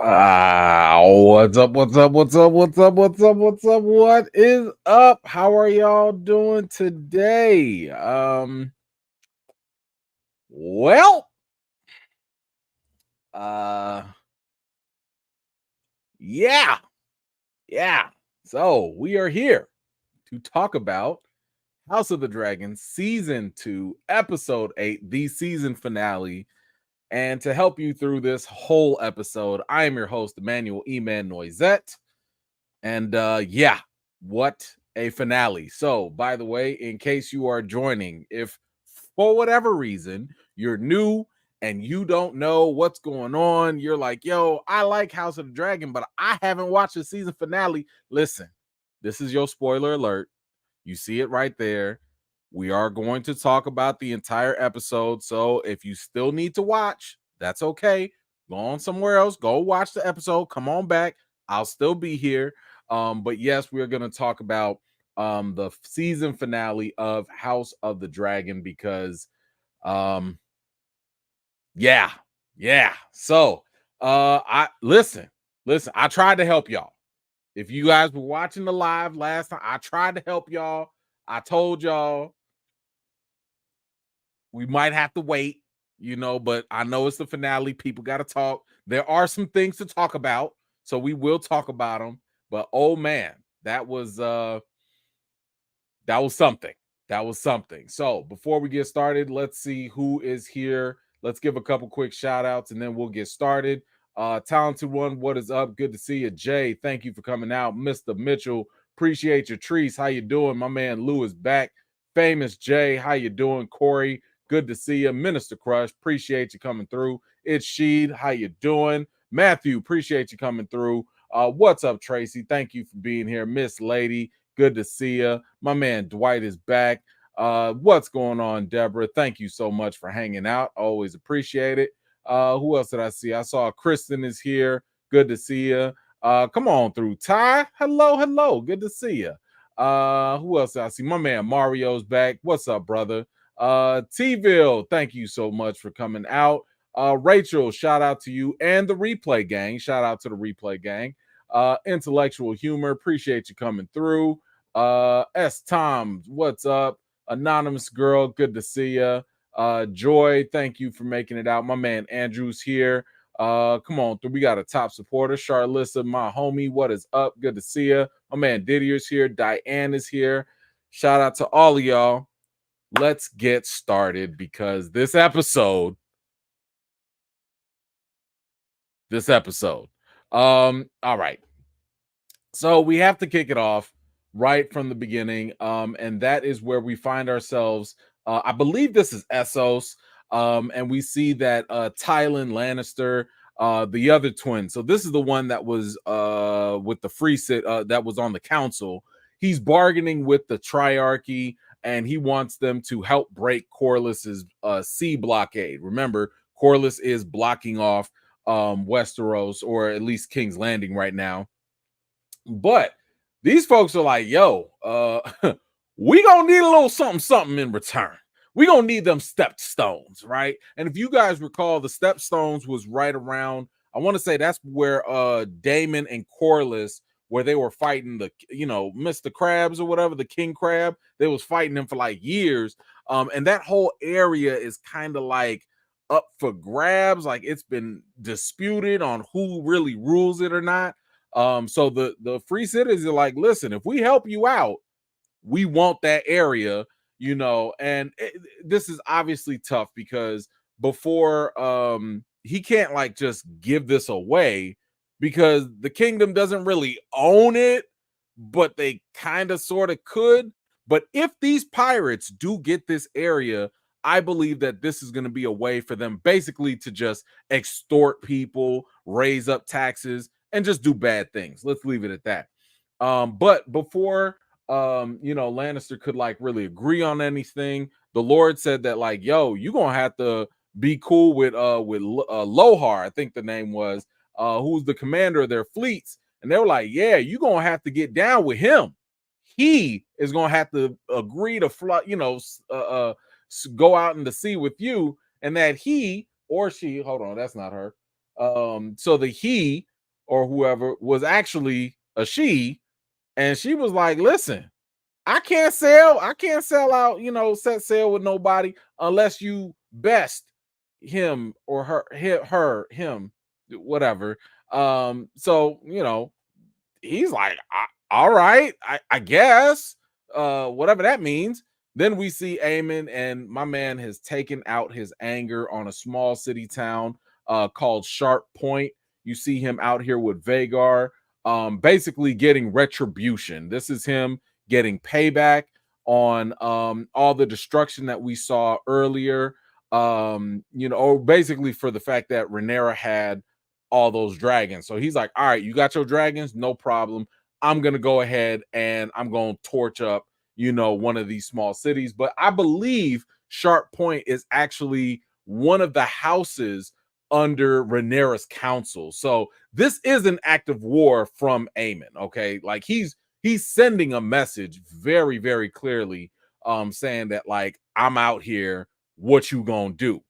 What's up? What's up? What's up? What's up? What's up? What's up? What is up? How are y'all doing today? Well, uh, yeah, yeah. So we are here to talk about House of the Dragon Season 2, Episode 8, the season finale. And to help you through this whole episode, I am your host, Emmanuel Eman Noisette. And yeah, what a finale. So, by the way, in case you are joining, if for whatever reason you're new and you don't know what's going on, you're like, yo, I like House of the Dragon, but I haven't watched the season finale. Listen, this is your spoiler alert. You see it right there. We are going to talk about the entire episode. So if you still need to watch, that's okay. Go on somewhere else. Go watch the episode. Come on back. I'll still be here. But yes, we're going to talk about the season finale of House of the Dragon because yeah. So I listen, I tried to help y'all. If you guys were watching the live last time, I tried to help y'all. I told y'all we might have to wait, but I know it's the finale. People got to talk. There are some things to talk about, so we will talk about them. But oh man, that was something. That was something. So before we get started, let's see who is here. Let's give a couple quick shout outs and then we'll get started. Talented one, what is up? Good to see you. Jay, thank you for coming out. Mr. Mitchell, appreciate your trees. How you doing? My man Lou is back. Famous Jay, how you doing? Corey, good to see you. Minister Crush, appreciate you coming through. It's Sheed, how you doing? Matthew, appreciate you coming through. What's up, Tracy? Thank you for being here. Miss Lady, good to see you. My man Dwight is back. What's going on, Deborah? Thank you so much for hanging out. Always appreciate it. Who else did I see? I saw Kristen is here. Good to see you. Come on through. Ty, hello. Good to see you. Who else did I see? My man Mario's back. What's up, brother? T-Ville, thank you so much for coming out. Rachel, shout out to you and the replay gang. Shout out to the replay gang. Intellectual humor, appreciate you coming through. S. Tom, what's up? Anonymous girl, good to see you. Joy, thank you for making it out. My man Andrew's here. Come on, we got a top supporter. Charlissa, my homie, what is up? Good to see you. My man Didier's here. Diane is here. Shout out to all of y'all. Let's get started because this episode. All right. So we have to kick it off right from the beginning. And that is where we find ourselves. I believe this is Essos. And we see that Tylan Lannister, the other twin. So this is the one that was with the free sit that was on the council. He's bargaining with the Triarchy, and he wants them to help break Corlys's sea blockade. Remember, Corlys is blocking off Westeros, or at least King's Landing right now. But these folks are like, yo, we gonna need a little something in return. We gonna need them stepstones, right? And if you guys recall, the stepstones was right around, I want to say that's where Daemon and Corlys, where they were fighting the, Mr. Krabs or whatever, the King Crab. They was fighting them for like years. And that whole area is kind of like up for grabs. Like it's been disputed on who really rules it or not. So the free citizens are like, listen, if we help you out, we want that area, and this is obviously tough because before he can't like just give this away because the kingdom doesn't really own it, but they kind of sort of could. But if these pirates do get this area, I believe that this is going to be a way for them basically to just extort people, raise up taxes, and just do bad things. Let's leave it at that. But before Lannister could like really agree on anything, the Lord said that like, yo, you're gonna have to be cool with Lohar, I think the name was, who's the commander of their fleets. And they were like, yeah, you're gonna have to get down with him. He is gonna have to agree to fly, go out in the sea with you, and that he or she, hold on, that's not her. So the he or whoever was actually a she, and she was like, listen, I can't sell out, set sail with nobody unless you best him or him, whatever. So he's like, all right, I guess, whatever that means. Then we see Aemond, and my man has taken out his anger on a small city town called Sharp Point. You see him out here with Vhagar, basically getting retribution. This is him getting payback on all the destruction that we saw earlier. Or basically for the fact that Rhaenyra had all those dragons. So he's like, all right, you got your dragons, no problem. I'm gonna go ahead and I'm gonna torch up, one of these small cities. But I believe Sharp Point is actually one of the houses under Rhaenyra's council. So this is an act of war from Aemond. Okay, like he's sending a message very, very clearly, saying that like, I'm out here, what you gonna do?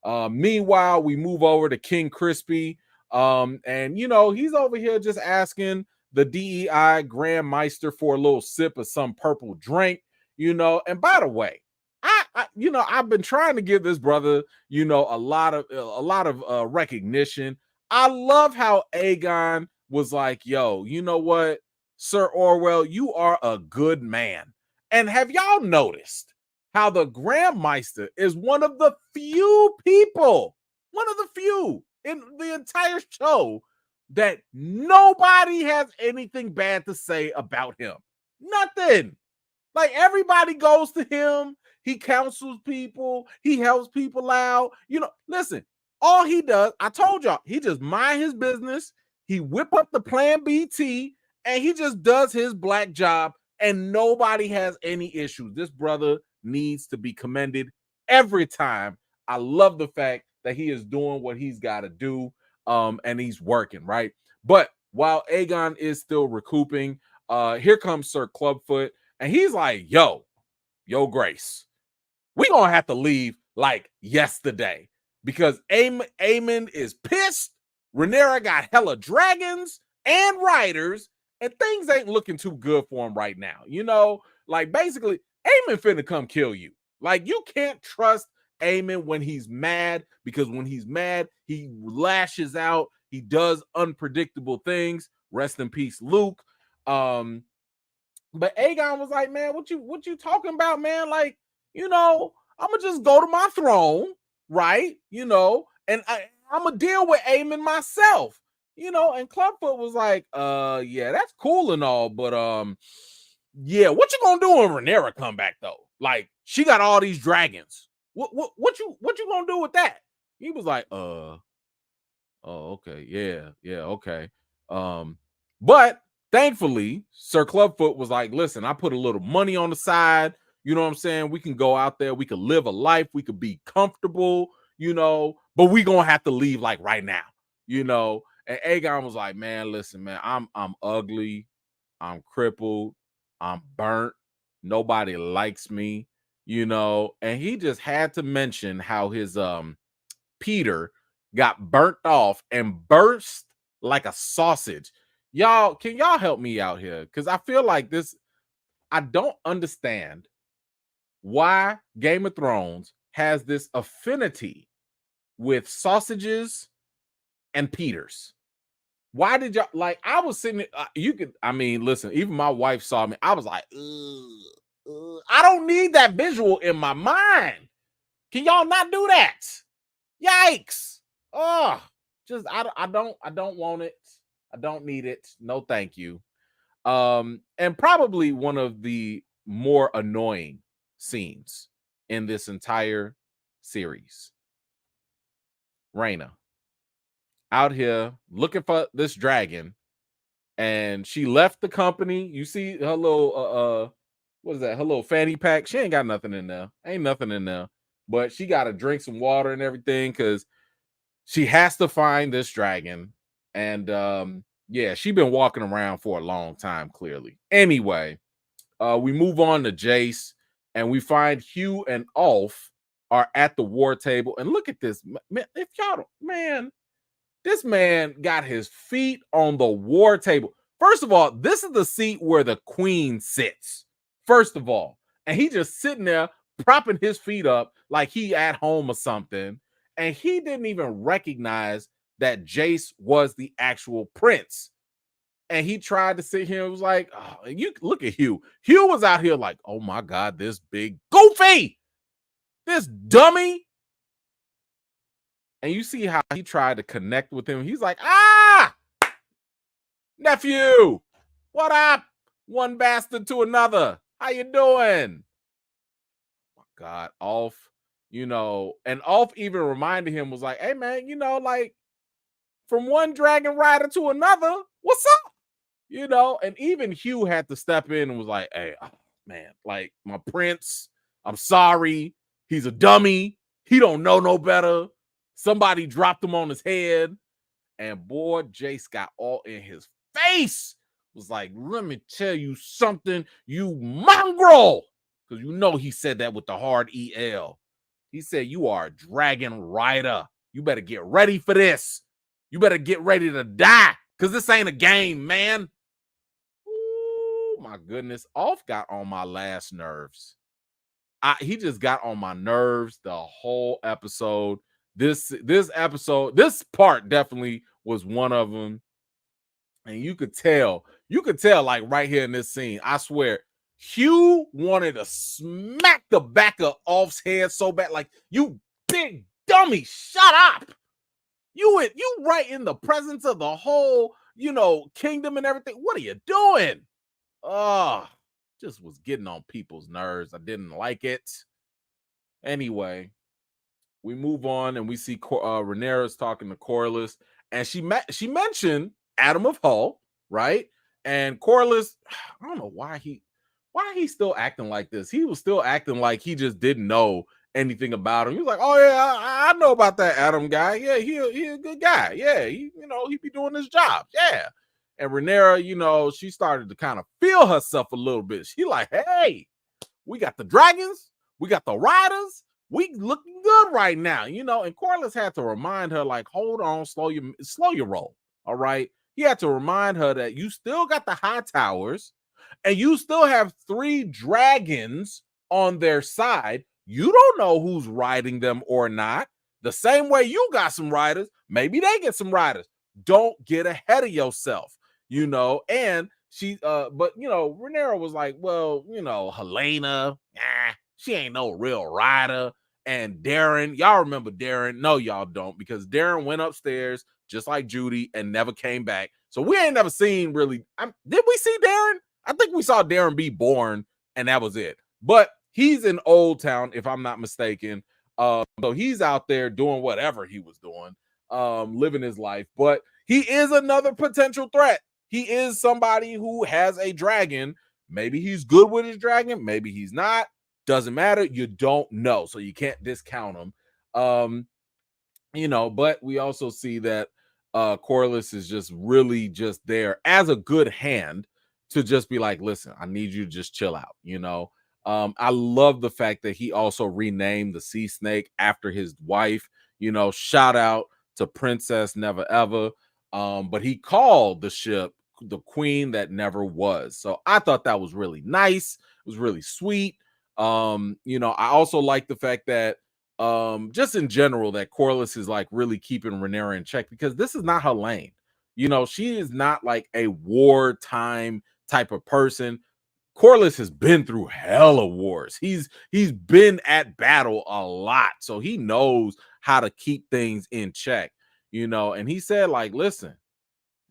Meanwhile, we move over to King Crispy. And he's over here just asking the DEI Grand Meister for a little sip of some purple drink, and by the way, I've been trying to give this brother, a lot of recognition. I love how Aegon was like, yo, you know what, Sir Orwell, you are a good man. And have y'all noticed how the Grand Meister is one of the few people, in the entire show that nobody has anything bad to say about him? Nothing. Like, everybody goes to him. He counsels people. He helps people out. Listen, all he does, I told y'all, he just mind his business. He whip up the Plan BT, and he just does his black job, and nobody has any issues. This brother needs to be commended every time. I love the fact that he is doing what he's got to do, and he's working, right? But while Aegon is still recouping, here comes Sir Clubfoot, and he's like, yo, Grace, we gonna have to leave like yesterday because Aemond is pissed. Rhaenyra got hella dragons and riders, and things ain't looking too good for him right now. Like, basically, Aemond finna come kill you. Like, you can't trust Aemond when he's mad, because when he's mad, he lashes out. He does unpredictable things. Rest in peace, Luke. But Aegon was like, man, what you talking about, man? Like, I'm gonna just go to my throne, right? And I'm gonna deal with Aemond myself. And Clubfoot was like, yeah, that's cool and all, but yeah, what you gonna do when Rhaenyra come back though? Like, she got all these dragons. What you gonna do with that? He was like, oh, okay, yeah, okay. But thankfully, Sir Clubfoot was like, listen, I put a little money on the side. You know what I'm saying? We can go out there, we could live a life, we could be comfortable, but we gonna have to leave like right now, And Aegon was like, man, listen, man, I'm ugly, I'm crippled, I'm burnt, nobody likes me, and he just had to mention how his Peter got burnt off and burst like a sausage. Y'all, can y'all help me out here? Because I feel like this, I don't understand why Game of Thrones has this affinity with sausages and Peters. Why did y'all, like, I was sitting, listen, even my wife saw me. I was like, I don't need that visual in my mind. Can y'all not do that? Yikes. Oh, just, I don't want it. I don't need it. No, thank you. And probably one of the more annoying scenes in this entire series. Rhaena out here looking for this dragon, and she left the company. You see her little what is that? Her little fanny pack. She ain't got nothing in there. Ain't nothing in there. But she got to drink some water and everything because she has to find this dragon. And yeah, she's been walking around for a long time, clearly. Anyway, we move on to Jace, and we find Hugh and Ulf are at the war table. And look at this, man. If y'all don't, man, This man got his feet on the war table. First of all, this is the seat where the queen sits. First of all, and he just sitting there propping his feet up like he at home or something. And he didn't even recognize that Jace was the actual prince. And he tried to sit here and was like, oh, you look at Hugh. Hugh was out here like, oh my God, this big goofy, this dummy. And you see how he tried to connect with him. He's like, nephew, what up? One bastard to another. How you doing? Oh my God, Ulf, and Ulf even reminded him, was like, hey man, like from one dragon rider to another, what's up? And even Hugh had to step in and was like, hey, man, like my prince, I'm sorry. He's a dummy. He don't know no better. Somebody dropped him on his head. And boy, Jace got all in his face. Was like, let me tell you something, you mongrel. Because he said that with the hard EL. He said, you are a dragon rider. You better get ready for this. You better get ready to die. Because this ain't a game, man. Ooh, my goodness. Ulf got on my last nerves. He just got on my nerves the whole episode. This episode, this part definitely was one of them. And you could tell like right here in this scene, I swear, Hugh wanted to smack the back of Ulf's head so bad, like, you big dummy, shut up. You right in the presence of the whole, kingdom and everything. What are you doing? Oh, just was getting on people's nerves. I didn't like it. Anyway, we move on and we see Rhaenyra's talking to Corlys, and she mentioned Adam of Hull, right? And Corlys, I don't know why he's still acting like this. He was still acting like he just didn't know anything about him. He was like, oh yeah, I know about that Adam guy. Yeah, he a good guy. Yeah, he be doing his job. Yeah. And Rhaenyra, she started to kind of feel herself a little bit. She like, hey, we got the dragons, we got the riders, we looking good right now, And Corlys had to remind her, like, hold on, slow your roll. All right. He had to remind her that you still got the high towers and you still have 3 dragons on their side. You don't know who's riding them or not. The same way you got some riders, maybe they get some riders. Don't get ahead of yourself, and she but Rhaenyra was like, well, Helena, she ain't no real rider. And Darren, y'all remember Darren? No, y'all don't, because Darren went upstairs just like Judy and never came back. So we ain't never seen really. Did we see Darren? I think we saw Darren be born, and that was it. But he's in Old Town, if I'm not mistaken. So he's out there doing whatever he was doing, living his life. But he is another potential threat. He is somebody who has a dragon. Maybe he's good with his dragon. Maybe he's not. Doesn't matter. You don't know. So you can't discount him. But we also see that Corlys is just really just there as a good hand to just be like, listen, I need you to just chill out. I love the fact that he also renamed the sea snake after his wife. Shout out to Princess Never Ever. But he called the ship the Queen That Never Was. So I thought that was really nice. It was really sweet. I also like the fact that just in general that Corlys is like really keeping Rhaenyra in check, because this is not her lane. She is not like a wartime type of person. Corlys has been through hella wars. He's been at battle a lot, so he knows how to keep things in check. And he said, like, listen,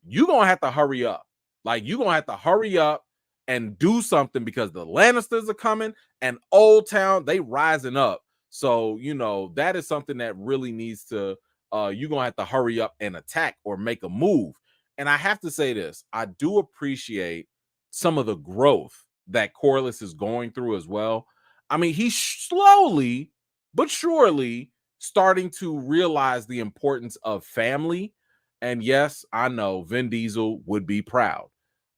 you're gonna have to hurry up. Like, you're gonna have to hurry up and do something, because the Lannisters are coming and Old Town, they rising up. So, that is something that really needs to, you're gonna have to hurry up and attack or make a move. And I have to say this, I do appreciate some of the growth that Corlys is going through as well. I mean, he's slowly but surely starting to realize the importance of family. And yes, I know Vin Diesel would be proud.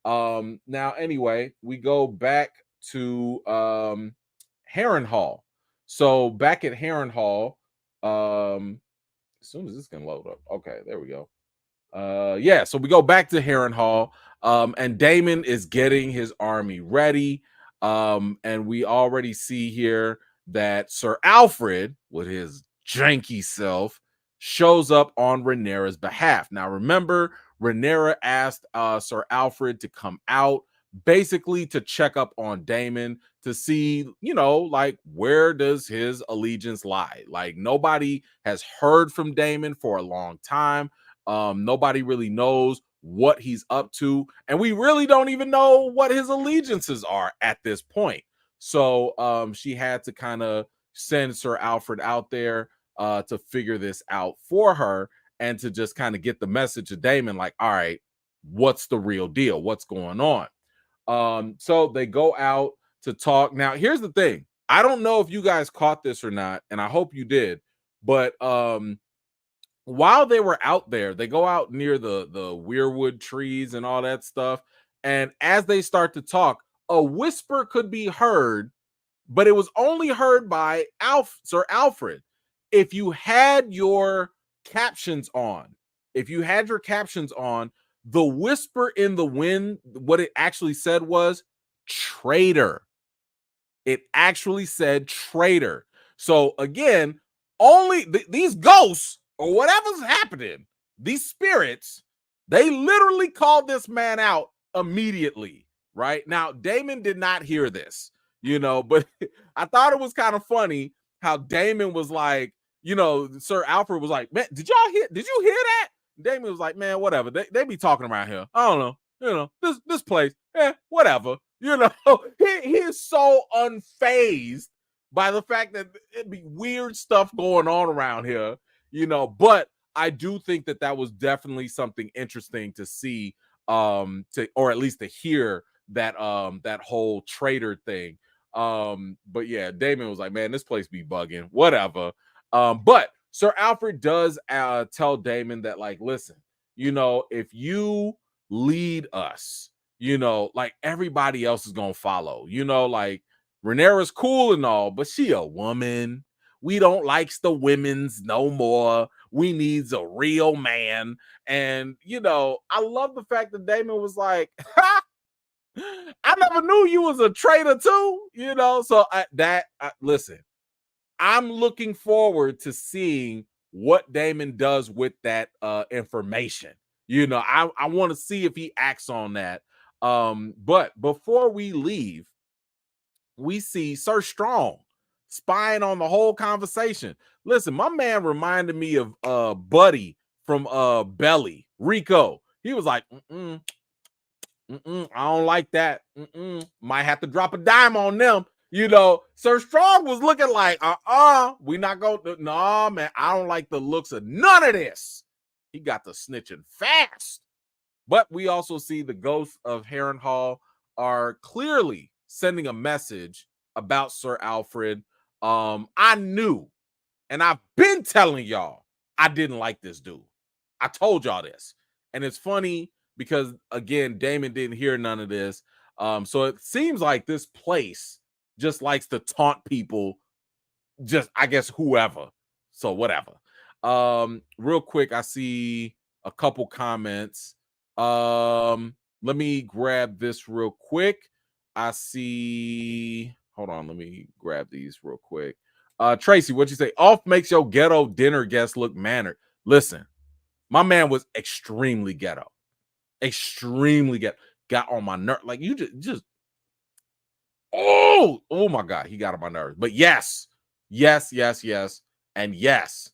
Now, anyway, we go back to Harrenhal. So back at Harrenhal, as soon as this can load up. Okay, there we go. Yeah, so we go back to Harrenhal, and Daemon is getting his army ready. And we already see here that Sir Alfred, with his janky self, shows up on Rhaenyra's behalf. Now, remember, Rhaenyra asked Sir Alfred to come out, basically to check up on Daemon to see, like, where does his allegiance lie? Like, nobody has heard from Daemon for a long time. Nobody really knows what he's up to, and we really don't even know what his allegiances are at this point. So she had to kind of send Sir Alfred out there to figure this out for her and to just kind of get the message to Daemon, like, all right, what's the real deal? What's going on? So they go out to talk. Now, here's the thing. I don't know if you guys caught this or not, and I hope you did, but while they were out there, they go out near the weirwood trees and all that stuff. And as they start to talk, a whisper could be heard, but it was only heard by Sir Alfred. If you had your captions on, the whisper in the wind, what it actually said was traitor. It actually said traitor. So again, only these ghosts or whatever's happening, these spirits, they literally called this man out immediately, right? Now, Daemon did not hear this, but I thought it was kind of funny how Daemon was like, Sir Alfred was like, man, did you hear that? Daemon was like, man, whatever. They be talking around here. I don't know. This place, whatever. He is so unfazed by the fact that it'd be weird stuff going on around here, but I do think that was definitely something interesting to see, or at least to hear that whole traitor thing. But yeah, Daemon was like, man, this place be bugging, whatever. But Sir Alfred does tell Daemon that, like, listen, if you lead us, like, everybody else is gonna follow. Like, Rhaenyra's cool and all, but she a woman. We don't likes the women's no more. We needs a real man. And I love the fact that Daemon was like, I never knew you was a traitor too. So listen, I'm looking forward to seeing what Daemon does with that information. I want to see if he acts on that. But before we leave, we see Sir Strong spying on the whole conversation. Listen, my man reminded me of Buddy from Belly, Rico. He was like, I don't like that. Might have to drop a dime on them. Sir Strong was looking like, we not going to, no, man, I don't like the looks of none of this. He got the snitching fast. But we also see the ghosts of Harrenhal are clearly sending a message about Sir Alfred. I knew, and I've been telling y'all, I didn't like this dude. I told y'all this. And it's funny because, again, Daemon didn't hear none of this. So it seems like this place just likes to taunt people, just, I guess, whoever. So whatever. Real quick, I see a couple comments. Let me grab this real quick. I see, hold on, let me grab these real quick. Tracy, what'd you say? Off makes your ghetto dinner guest look mannered. Listen, my man was extremely ghetto. Extremely ghetto. Got on my nerve. Like, you just oh my God, he got on my nerves. But yes, and yes.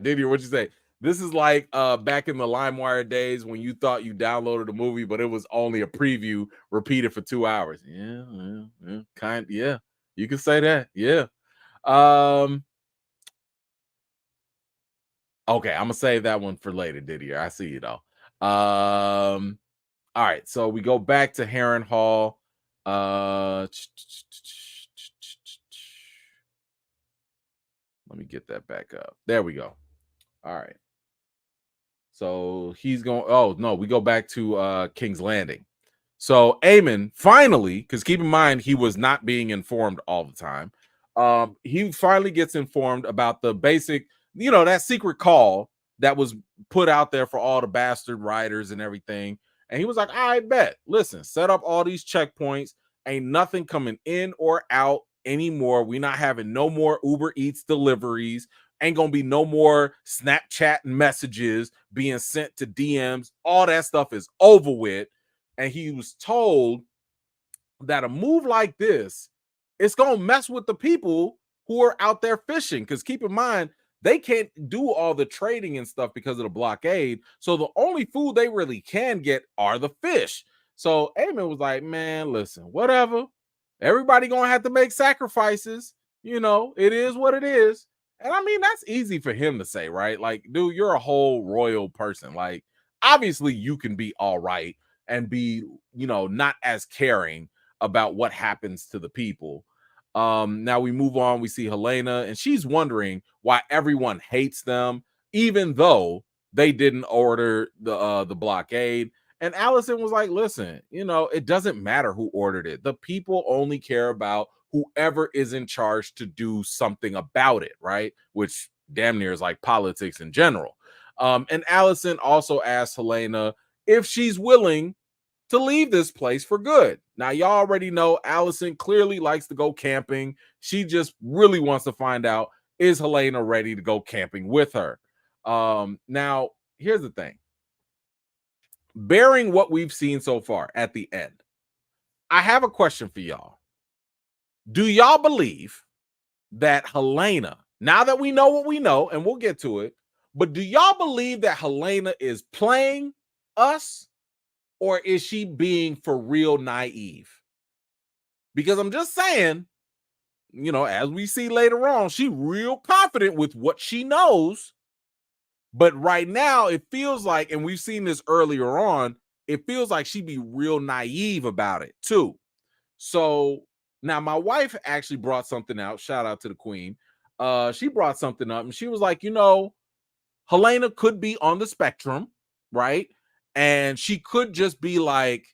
Did you, what you say? This is like back in the LimeWire days when you thought you downloaded a movie, but it was only a preview repeated for 2 hours. Yeah, yeah. You can say that. Yeah. Okay, I'm gonna save that one for later, Didier. I see you though. All right, so we go back to Harrenhal. Let me get that back up. There we go. All right. So he's going. Oh no, we go back to King's Landing. So Aemond finally, because keep in mind he was not being informed all the time. He finally gets informed about the basic, that secret call that was put out there for all the bastard riders and everything. And he was like, I bet, listen, set up all these checkpoints. Ain't nothing coming in or out anymore. We not having no more Uber Eats deliveries. Ain't gonna be no more Snapchat messages being sent to DMs. All that stuff is over with. And he was told that a move like this, it's gonna mess with the people who are out there fishing. Because keep in mind, they can't do all the trading and stuff because of the blockade. So the only food they really can get are the fish. So Aemond was like, man, listen, whatever. Everybody gonna have to make sacrifices. It is what it is. And I mean, that's easy for him to say, right? Like, dude, you're a whole royal person. Like, obviously, you can be all right and be, not as caring about what happens to the people. Now we move on. We see Helaena, and she's wondering why everyone hates them, even though they didn't order the blockade. And Alicent was like, listen, it doesn't matter who ordered it. The people only care about whoever is in charge to do something about it, right? Which damn near is like politics in general. And Alicent also asked Helaena if she's willing to leave this place for good. Now, y'all already know Alicent clearly likes to go camping. She just really wants to find out, is Helaena ready to go camping with her? Now, here's the thing. Bearing what we've seen so far at the end, I have a question for y'all. Do y'all believe that Helaena, now that we know what we know, and we'll get to it, but do y'all believe that Helaena is playing us? Or is she being for real naive? Because I'm just saying, as we see later on, she real confident with what she knows. But right now, it feels like, and we've seen this earlier on, it feels like she be real naive about it too. So now my wife actually brought something out. Shout out to the queen. She brought something up and she was like, Helaena could be on the spectrum, right? And she could just be like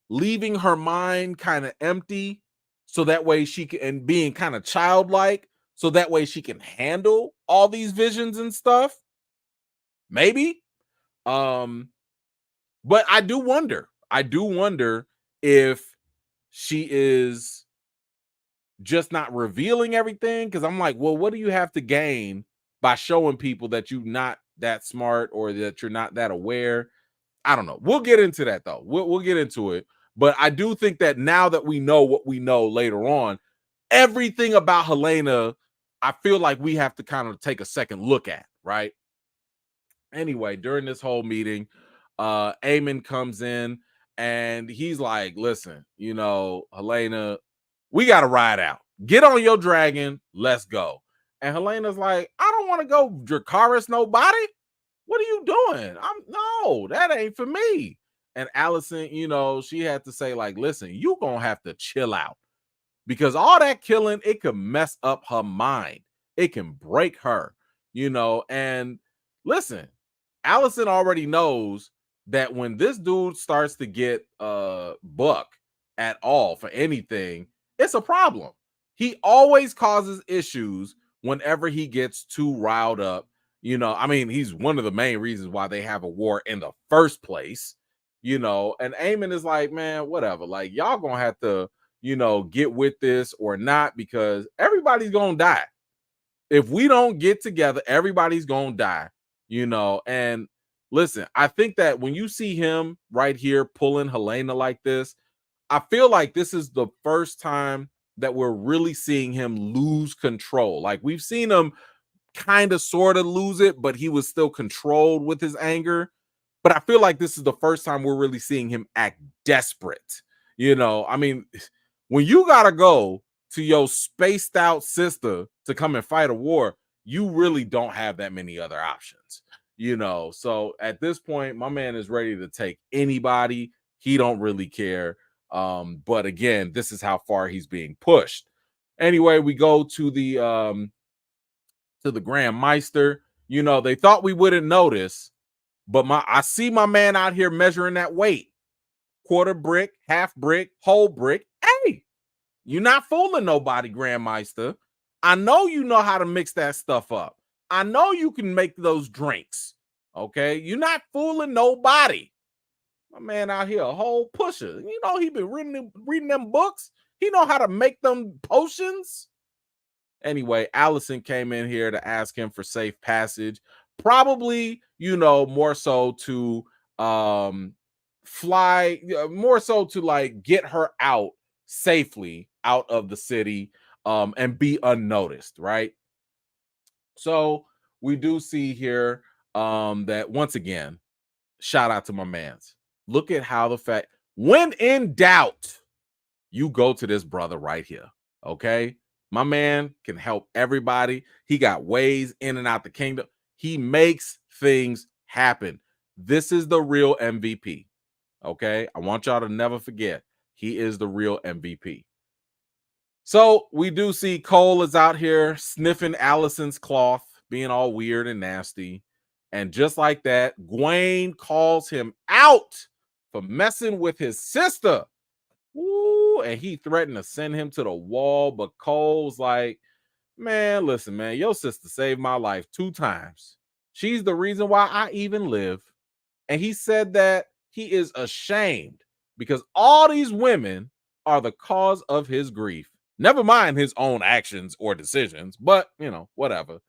leaving her mind kind of empty so that way she can, and being kind of childlike so that way she can handle all these visions and stuff. Maybe. But I do wonder if she is just not revealing everything. Because I'm like, well, what do you have to gain by showing people that you're not that smart or that you're not that aware? I don't know. We'll get into that though. We'll get into it. But I do think that now that we know what we know later on, everything about Helaena, I feel like we have to kind of take a second look at, right? Anyway, during this whole meeting, Aemond comes in and he's like, listen, Helaena, we got to ride out. Get on your dragon. Let's go. And Helena's like, I don't want to go Dracarys nobody. What are you doing? No, that ain't for me. And Alicent, she had to say, like, listen, you gonna have to chill out because all that killing, it could mess up her mind. It can break her, and listen, Alicent already knows that when this dude starts to get buck at all for anything, it's a problem. He always causes issues whenever he gets too riled up. He's one of the main reasons why they have a war in the first place, and Aemond is like, man, whatever. Like, y'all gonna have to, get with this or not, because everybody's gonna die. If we don't get together, everybody's gonna die, and listen, I think that when you see him right here pulling Helaena like this, I feel like this is the first time that we're really seeing him lose control. Like, we've seen him kind of sort of lose it, but he was still controlled with his anger. But I feel like this is the first time we're really seeing him act desperate. When you gotta go to your spaced out sister to come and fight a war, you really don't have that many other options. So at this point, my man is ready to take anybody. He don't really care. But again, this is how far he's being pushed. Anyway, we go to the Grand Meister. They thought we wouldn't notice, but I see my man out here measuring that weight. Quarter brick, half brick, whole brick. Hey, You're not fooling nobody, Grandmeister. I know you know how to mix that stuff up. I know you can make those drinks. Okay, you're not fooling nobody. My man out here, a whole pusher. You know he been reading them books. He know how to make them potions. Anyway, Alicent came in here to ask him for safe passage. Probably, more so to fly, more so to like get her out safely out of the city and be unnoticed, right? So we do see here that once again, shout out to my mans. Look at how the fact, when in doubt, you go to this brother right here. Okay. My man can help everybody. He got ways in and out the kingdom. He makes things happen. This is the real MVP. Okay. I want y'all to never forget he is the real MVP. So we do see Cole is out here sniffing Alicent's cloth, being all weird and nasty. And just like that, Gwaine calls him out for messing with his sister. Woo, and he threatened to send him to the wall, but Cole's like, man, listen, man, your sister saved my life 2 times. She's the reason why I even live. And he said that he is ashamed because all these women are the cause of his grief. Never mind his own actions or decisions, but, whatever.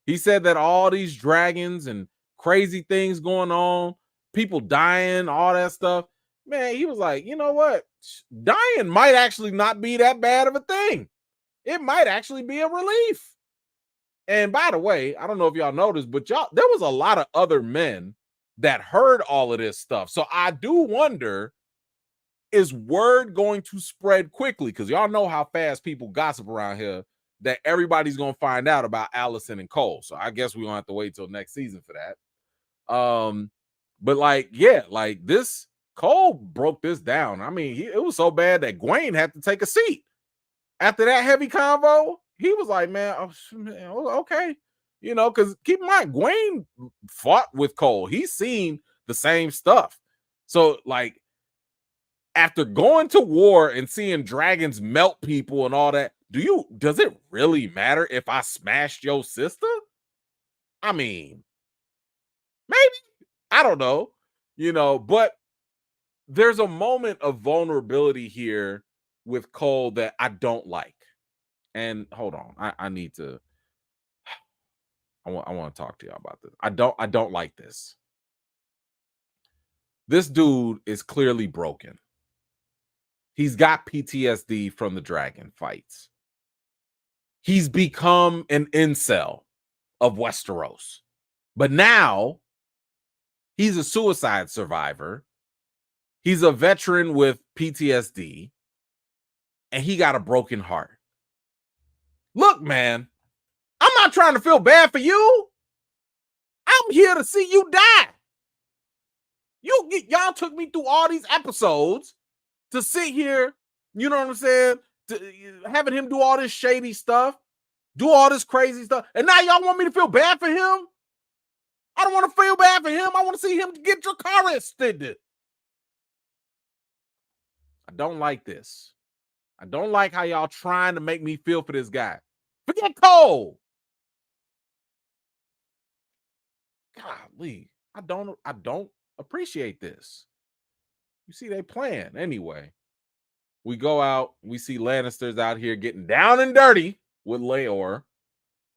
He said that all these dragons and crazy things going on, people dying, all that stuff, man, he was like, you know what? Dying might actually not be that bad of a thing. It might actually be a relief. And by the way, I don't know if y'all noticed, but there was a lot of other men that heard all of this stuff. So I do wonder, is word going to spread quickly? Because y'all know how fast people gossip around here, that everybody's going to find out about Alicent and Cole. So I guess we don't have to wait till next season for that. But this Cole broke this down. I mean, it was so bad that Gwaine had to take a seat. After that heavy convo, he was like, man, okay. Because keep in mind, Gwaine fought with Cole. He's seen the same stuff. So, like, after going to war and seeing dragons melt people and all that, does it really matter if I smashed your sister? I mean, maybe. I don't know. But there's a moment of vulnerability here with Cole that I don't like. And hold on, I need to. I want to talk to y'all about this. I don't like this. This dude is clearly broken. He's got PTSD from the dragon fights. He's become an incel of Westeros. But now he's a suicide survivor. He's a veteran with PTSD. And he got a broken heart. Look, man, I'm not trying to feel bad for you. I'm here to see you die. Y'all took me through all these episodes to sit here, you know what I'm saying? Having him do all this shady stuff, do all this crazy stuff. And now y'all want me to feel bad for him? I don't want to feel bad for him. I want to see him get your car extended. I don't like this. I don't like how y'all trying to make me feel for this guy. Forget Cole. Golly, I don't appreciate this. You see, they playing anyway. We go out, we see Lannisters out here getting down and dirty with Leor,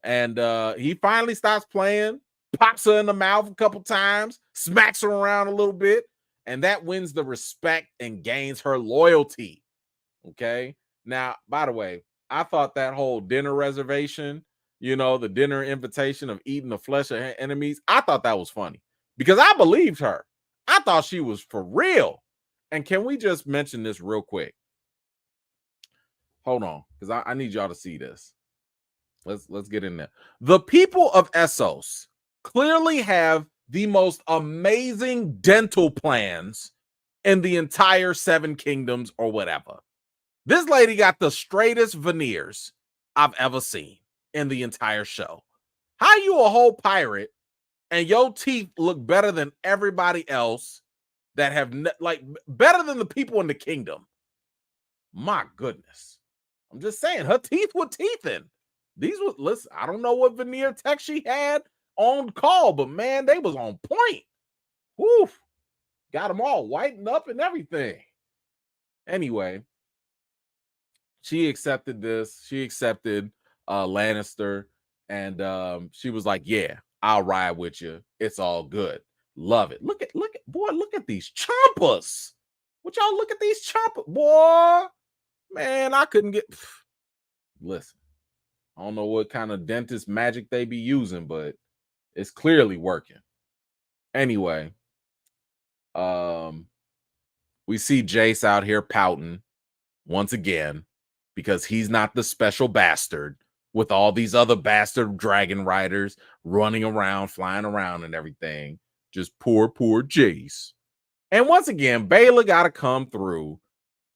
and he finally stops playing, pops her in the mouth a couple times, smacks her around a little bit, and that wins the respect and gains her loyalty. Okay. Now, by the way, I thought that whole dinner reservation, the dinner invitation of eating the flesh of her enemies, I thought that was funny because I believed her. I thought she was for real. And can we just mention this real quick? Hold on, because I need y'all to see this. Let's get in there. The people of Essos clearly have the most amazing dental plans in the entire 7 kingdoms or whatever. This lady got the straightest veneers I've ever seen in the entire show. How you a whole pirate and your teeth look better than everybody else that have better than the people in the kingdom? My goodness. I'm just saying, her teeth were teething. These were, listen, I don't know what veneer tech she had on call, but man, they was on point. Woo! Got them all whitened up and everything. Anyway, she accepted this. She accepted Lannister, and she was like, "Yeah, I'll ride with you. It's all good. Love it. Look at these chompers. Would y'all look at these chompers, boy? Man, I couldn't get. Listen, I don't know what kind of dentist magic they be using, but it's clearly working. Anyway, we see Jace out here pouting once again because he's not the special bastard with all these other bastard dragon riders running around, flying around and everything. Just poor Jace. And once again, Baylor got to come through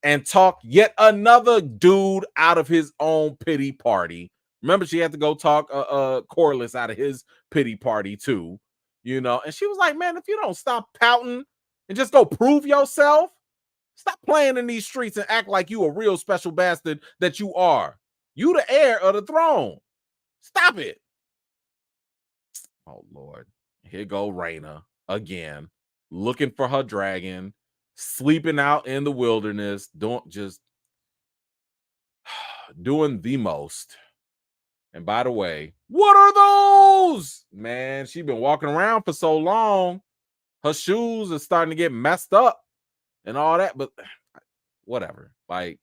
and talk yet another dude out of his own pity party. Remember, she had to go talk Corlys out of his pity party too, you know. And she was like, man, if you don't stop pouting and just go prove yourself, stop playing in these streets and act like you a real special bastard that you are. You the heir of the throne. Stop it. Oh, Lord. Here go Rhaenyra again, looking for her dragon, sleeping out in the wilderness, doing the most. And by the way, what are those? Man, she's been walking around for so long. Her shoes are starting to get messed up and all that, but whatever. Like,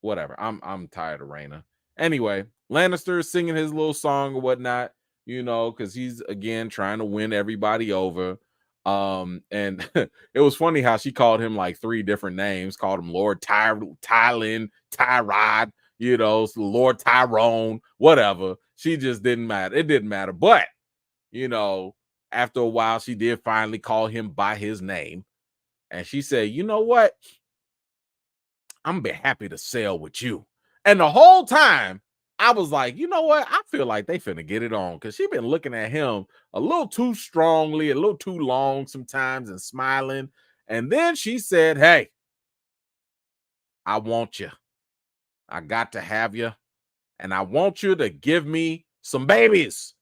whatever. I'm tired of Rhaenyra. Anyway, Lannister is singing his little song or whatnot, you know, because he's again trying to win everybody over. And it was funny how she called him like 3 different names, called him Lord Tywin, Tyrod, you know, Lord Tyrone, whatever. She just didn't matter. It didn't matter. But, you know, after a while, she did finally call him by his name. And she said, you know what? I'm gonna be happy to sail with you. And the whole time, I was like, you know what? I feel like they finna get it on because she been looking at him a little too strongly, a little too long sometimes and smiling. And then she said, hey, I want you. I got to have you. And I want you to give me some babies.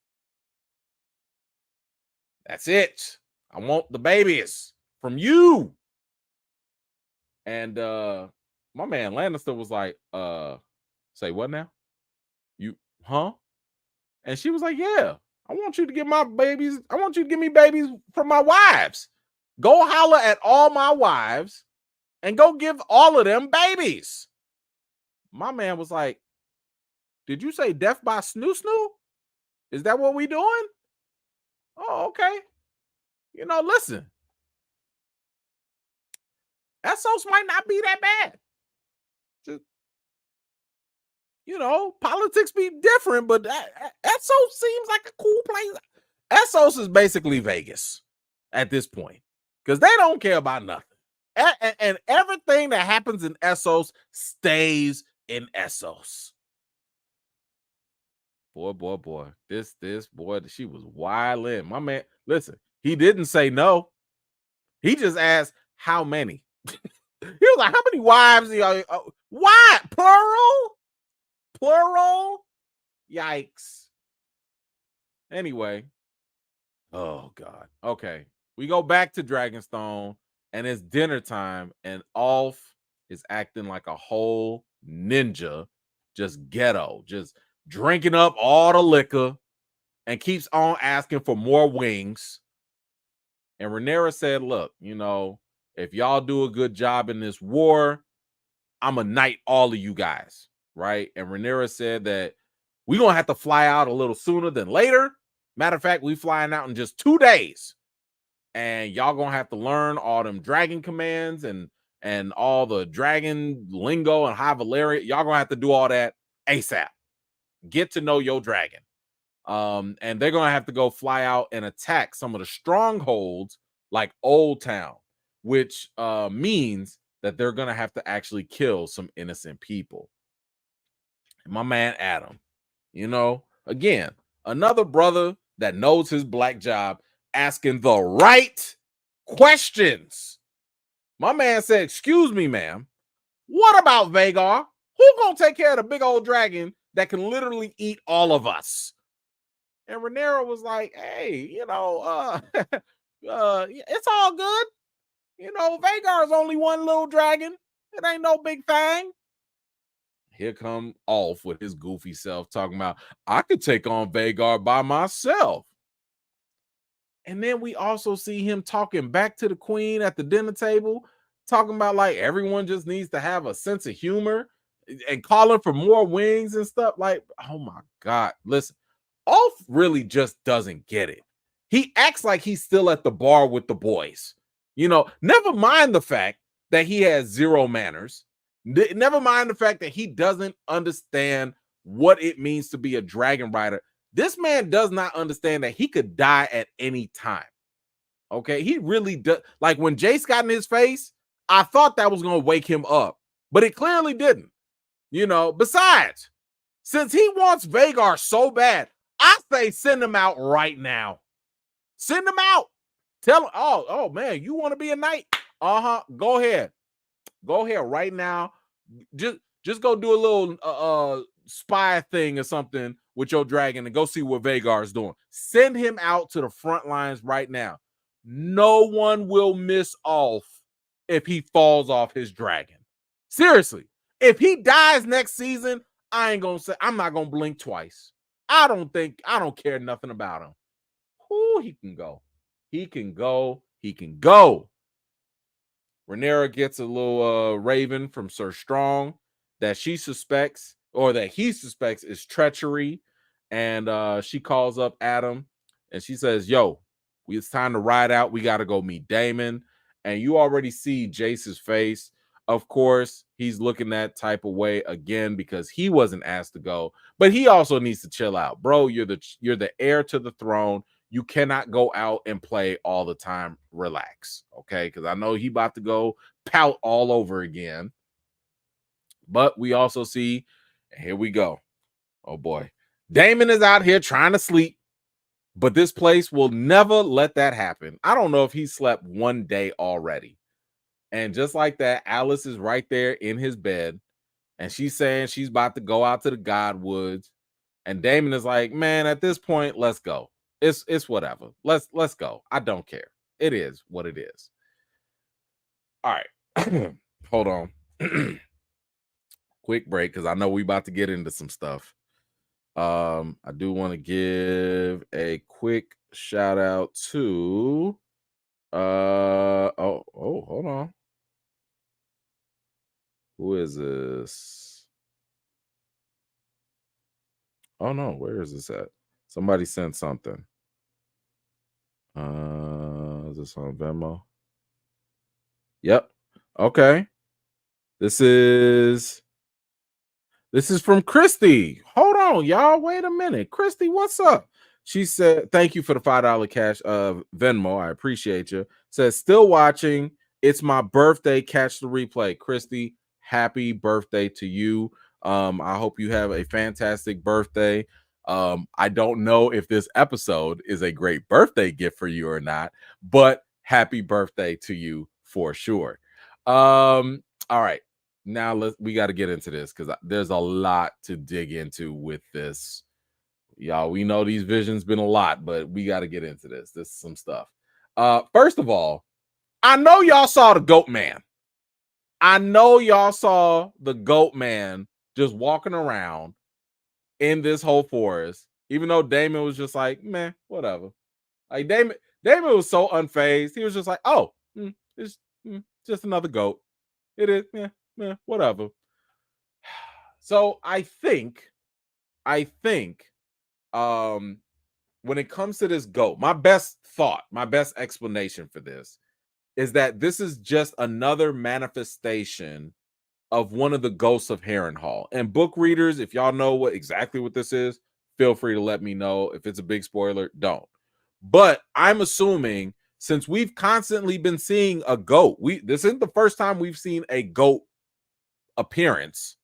That's it. I want the babies from you. And my man Lannister was like, say what now? You, huh? And she was like, yeah, I want you to give my babies. I want you to give me babies from my wives. Go holler at all my wives and go give all of them babies. My man was like, did you say death by snoo? Is that what we doing? Oh, okay. You know, listen. Essos might not be that bad. Just, you know, politics be different, but Essos seems like a cool place. Essos is basically Vegas at this point because they don't care about nothing. And everything that happens in Essos stays in Essos. Boy. This boy, she was wildin'. My man, listen, he didn't say no. He just asked how many. He was like, how many wives? Why? Plural? Yikes. Anyway. Oh, God. Okay. We go back to Dragonstone, and it's dinner time, and Alf is acting like a whole ninja, just ghetto, just drinking up all the liquor, and keeps on asking for more wings. And Rhaenyra said, look, you know, if y'all do a good job in this war, I'm going to knight all of you guys, right? And Rhaenyra said that we're going to have to fly out a little sooner than later. Matter of fact, we flying out in just 2 days. And y'all going to have to learn all them dragon commands and all the dragon lingo and high Valyria. Y'all going to have to do all that ASAP. Get to know your dragon. And they're going to have to go fly out and attack some of the strongholds like Old Town, which means that they're going to have to actually kill some innocent people. And my man Adam, you know, again, another brother that knows his black job, asking the right questions. My man said, excuse me, ma'am, what about Vhagar? Who gonna take care of the big old dragon that can literally eat all of us? And Rhaenyra was like, hey, it's all good. Vhagar's only one little dragon. It ain't no big thing. Here come Ulf with his goofy self talking about, I could take on Vhagar by myself. And then we also see him talking back to the queen at the dinner table, talking about like everyone just needs to have a sense of humor and calling for more wings and stuff. Like, oh my God. Listen, Ulf really just doesn't get it. He acts like he's still at the bar with the boys. Never mind the fact that he has zero manners. Never mind the fact that he doesn't understand what it means to be a dragon rider. This man does not understand that he could die at any time. Okay, he really does. Like when Jace got in his face, I thought that was going to wake him up, but it clearly didn't. Besides, since he wants Vhagar so bad, I say send him out right now. Send him out. Tell him, oh man, you want to be a knight? Go ahead right now. Just go do a little spy thing or something with your dragon and go see what Vhagar is doing. Send him out to the front lines right now. No one will miss Ulf if he falls off his dragon. Seriously, if he dies next season, I'm not gonna blink twice. I don't care nothing about him. Who he can go. He can go. Rhaenyra gets a little raven from Sir Strong that he suspects is treachery. And she calls up Adam and she says, yo, it's time to ride out. We got to go meet Daemon. And you already see Jace's face. Of course, he's looking that type of way again because he wasn't asked to go, but he also needs to chill out. Bro, you're the heir to the throne. You cannot go out and play all the time. Relax, okay? Because I know he about to go pout all over again. But we also see, here we go. Oh boy. Daemon is out here trying to sleep, but this place will never let that happen. I don't know if he slept one day already. And just like that, Alice is right there in his bed, and she's saying she's about to go out to the Godwoods. And Daemon is like, man, at this point, let's go. It's whatever. Let's go. I don't care. It is what it is. All right. Hold on. Quick break because I know we about to get into some stuff. I do want to give a quick shout out to hold on. Who is this? Oh no, where is this at? Somebody sent something. Is this on Venmo? Yep. Okay. This is from Christy. Hold on, y'all. Wait a minute. Christy, what's up? She said, thank you for the $5 cash of Venmo. I appreciate you. Says, still watching. It's my birthday. Catch the replay. Christy, happy birthday to you. I hope you have a fantastic birthday. I don't know if this episode is a great birthday gift for you or not, but happy birthday to you for sure. All right. Now we got to get into this because there's a lot to dig into with this. Y'all, we know these visions been a lot, but we got to get into this. This is some stuff. First of all, I know y'all saw the goat man. I know y'all saw the goat man just walking around in this whole forest, even though Daemon was just like, man, whatever. Like Daemon was so unfazed. He was just like, oh, it's just another goat. It is, yeah, whatever. So I think, when it comes to this goat, my best explanation for this is that this is just another manifestation of one of the ghosts of Harrenhal. And book readers, if y'all know exactly what this is, feel free to let me know. If it's a big spoiler, don't. But I'm assuming since we've constantly been seeing a goat, this isn't the first time we've seen a goat appearance.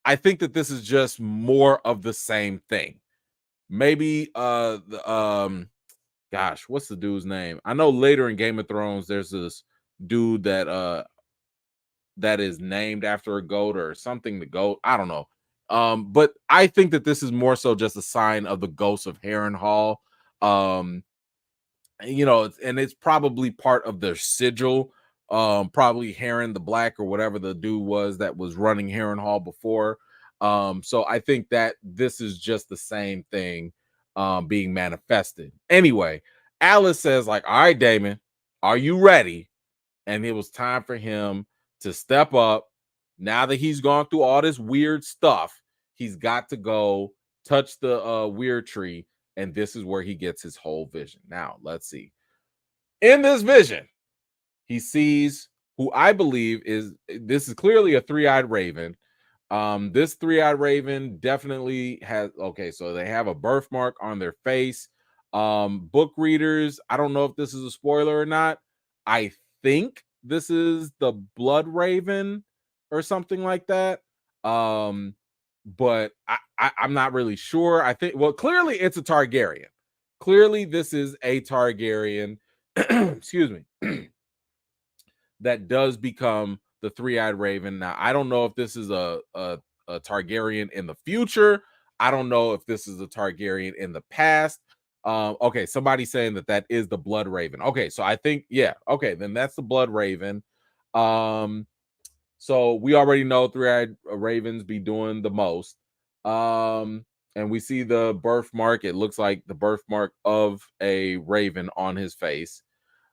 I think that this is just more of the same thing. Maybe gosh, what's the dude's name? I know later in Game of Thrones there's this dude that that is named after a goat or something the goat. I don't know. But I think that this is more so just a sign of the ghosts of Harrenhal. And it's probably part of their sigil. Probably Harren the Black or whatever the dude was that was running Harrenhal before. So I think that this is just the same thing being manifested. Anyway, Alice says, like, all right, Damon, are you ready? And it was time for him to step up. Now that he's gone through all this weird stuff, he's got to go touch the weird tree, and this is where he gets his whole vision. Now, let's see. In this vision, he sees who I believe is clearly a three-eyed raven. This three-eyed raven definitely has, so they have a birthmark on their face. Book readers, I don't know if this is a spoiler or not. I think this is the blood raven or something like that. But I'm not really sure. I think, well, clearly it's a Targaryen. Clearly this is a Targaryen, excuse me, that does become the three-eyed raven. Now, I don't know if this is a Targaryen in the future. I don't know if this is a Targaryen in the past. Okay, somebody's saying that is the blood raven. Okay, so I think, yeah, okay, then that's the blood raven. So we already know three-eyed ravens be doing the most. And we see the birthmark. It looks like the birthmark of a raven on his face.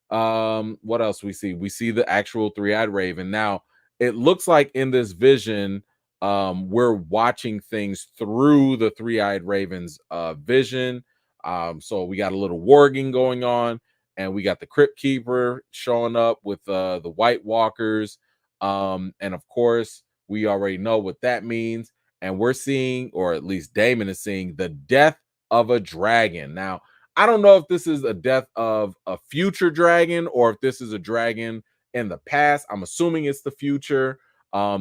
What else we see? We see the actual three-eyed raven. Now, it looks like in this vision, we're watching things through the three-eyed raven's vision. So we got a little warging going on, and we got the crypt keeper showing up with the White Walkers. And of course, we already know what that means. And we're seeing, or at least Daemon is seeing, the death of a dragon. Now, I don't know if this is a death of a future dragon or if this is a dragon in the past. I'm assuming it's the future.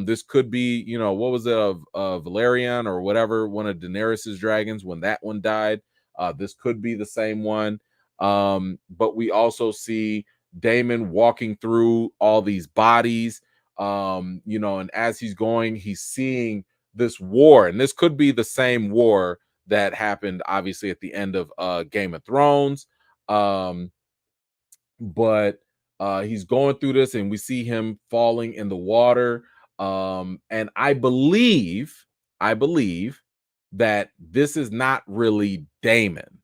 This could be, what was it of Valerian or whatever, one of Daenerys's dragons when that one died. This could be the same one. But we also see Daemon walking through all these bodies, and as he's going, he's seeing this war, and this could be the same war that happened obviously at the end of Game of Thrones. But he's going through this, and we see him falling in the water. And I believe that this is not really Daemon.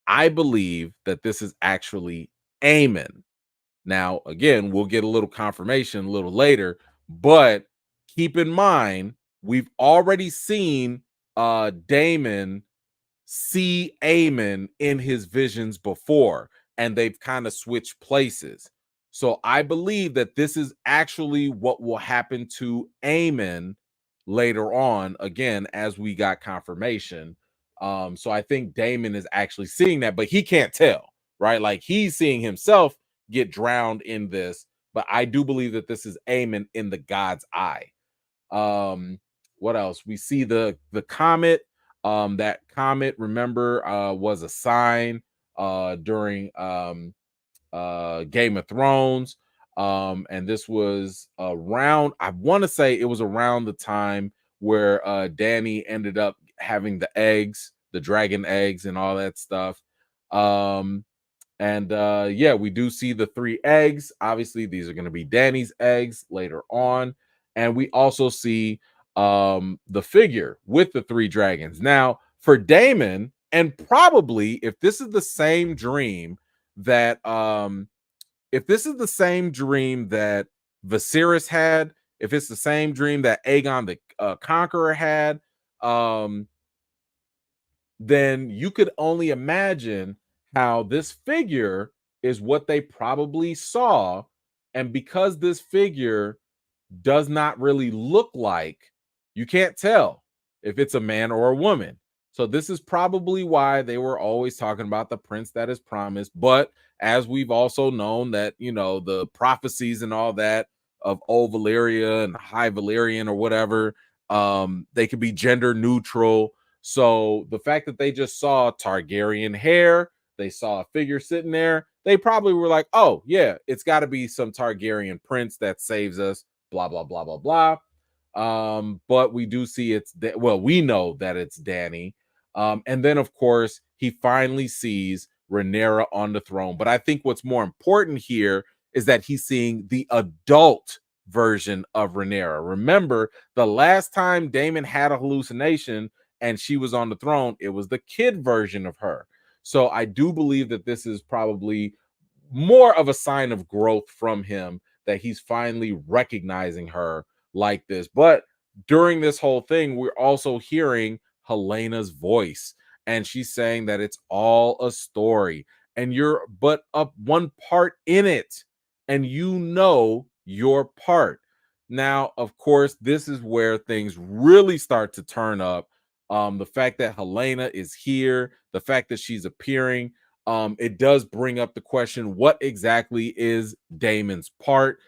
I believe that this is actually Aemond. Now, again, we'll get a little confirmation a little later, but keep in mind, we've already seen Daemon see Aemond in his visions before, and they've kind of switched places. So I believe that this is actually what will happen to Aemond later on, again, as we got confirmation. So I think Daemon is actually seeing that, but he can't tell, right? Like, he's seeing himself get drowned in this, but I do believe that this is Aemond in the God's eye. What else? We see the comet. That comet, remember, was a sign during Game of Thrones. And this was around, I want to say it was around the time where Dany ended up having the eggs, the dragon eggs and all that stuff. Yeah, we do see the 3 eggs. Obviously, these are going to be Dany's eggs later on. And we also see the figure with the 3 dragons. Now, for Daemon, and probably if this is the same dream that Viserys had, if it's the same dream that Aegon the Conqueror had, then you could only imagine how this figure is what they probably saw. And because this figure does not really look like, you can't tell if it's a man or a woman. So this is probably why they were always talking about the prince that is promised. But as we've also known that, the prophecies and all that of old Valyria and high Valyrian or whatever, they could be gender neutral. So the fact that they just saw Targaryen hair, they saw a figure sitting there, they probably were like, oh, yeah, it's got to be some Targaryen prince that saves us. blah blah blah blah blah. But we do see we know that it's Dany. And then of course he finally sees Rhaenyra on the throne. But I think what's more important here is that he's seeing the adult version of Rhaenyra. Remember, the last time Daemon had a hallucination and she was on the throne, it was the kid version of her. So I do believe that this is probably more of a sign of growth from him, that he's finally recognizing her like this. But during this whole thing, we're also hearing Helena's voice, and she's saying that it's all a story, and you're but up one part in it, and you know your part. Now, of course, this is where things really start to turn up. The fact that Helena is here, the fact that she's appearing, it does bring up the question: what exactly is Daemon's part?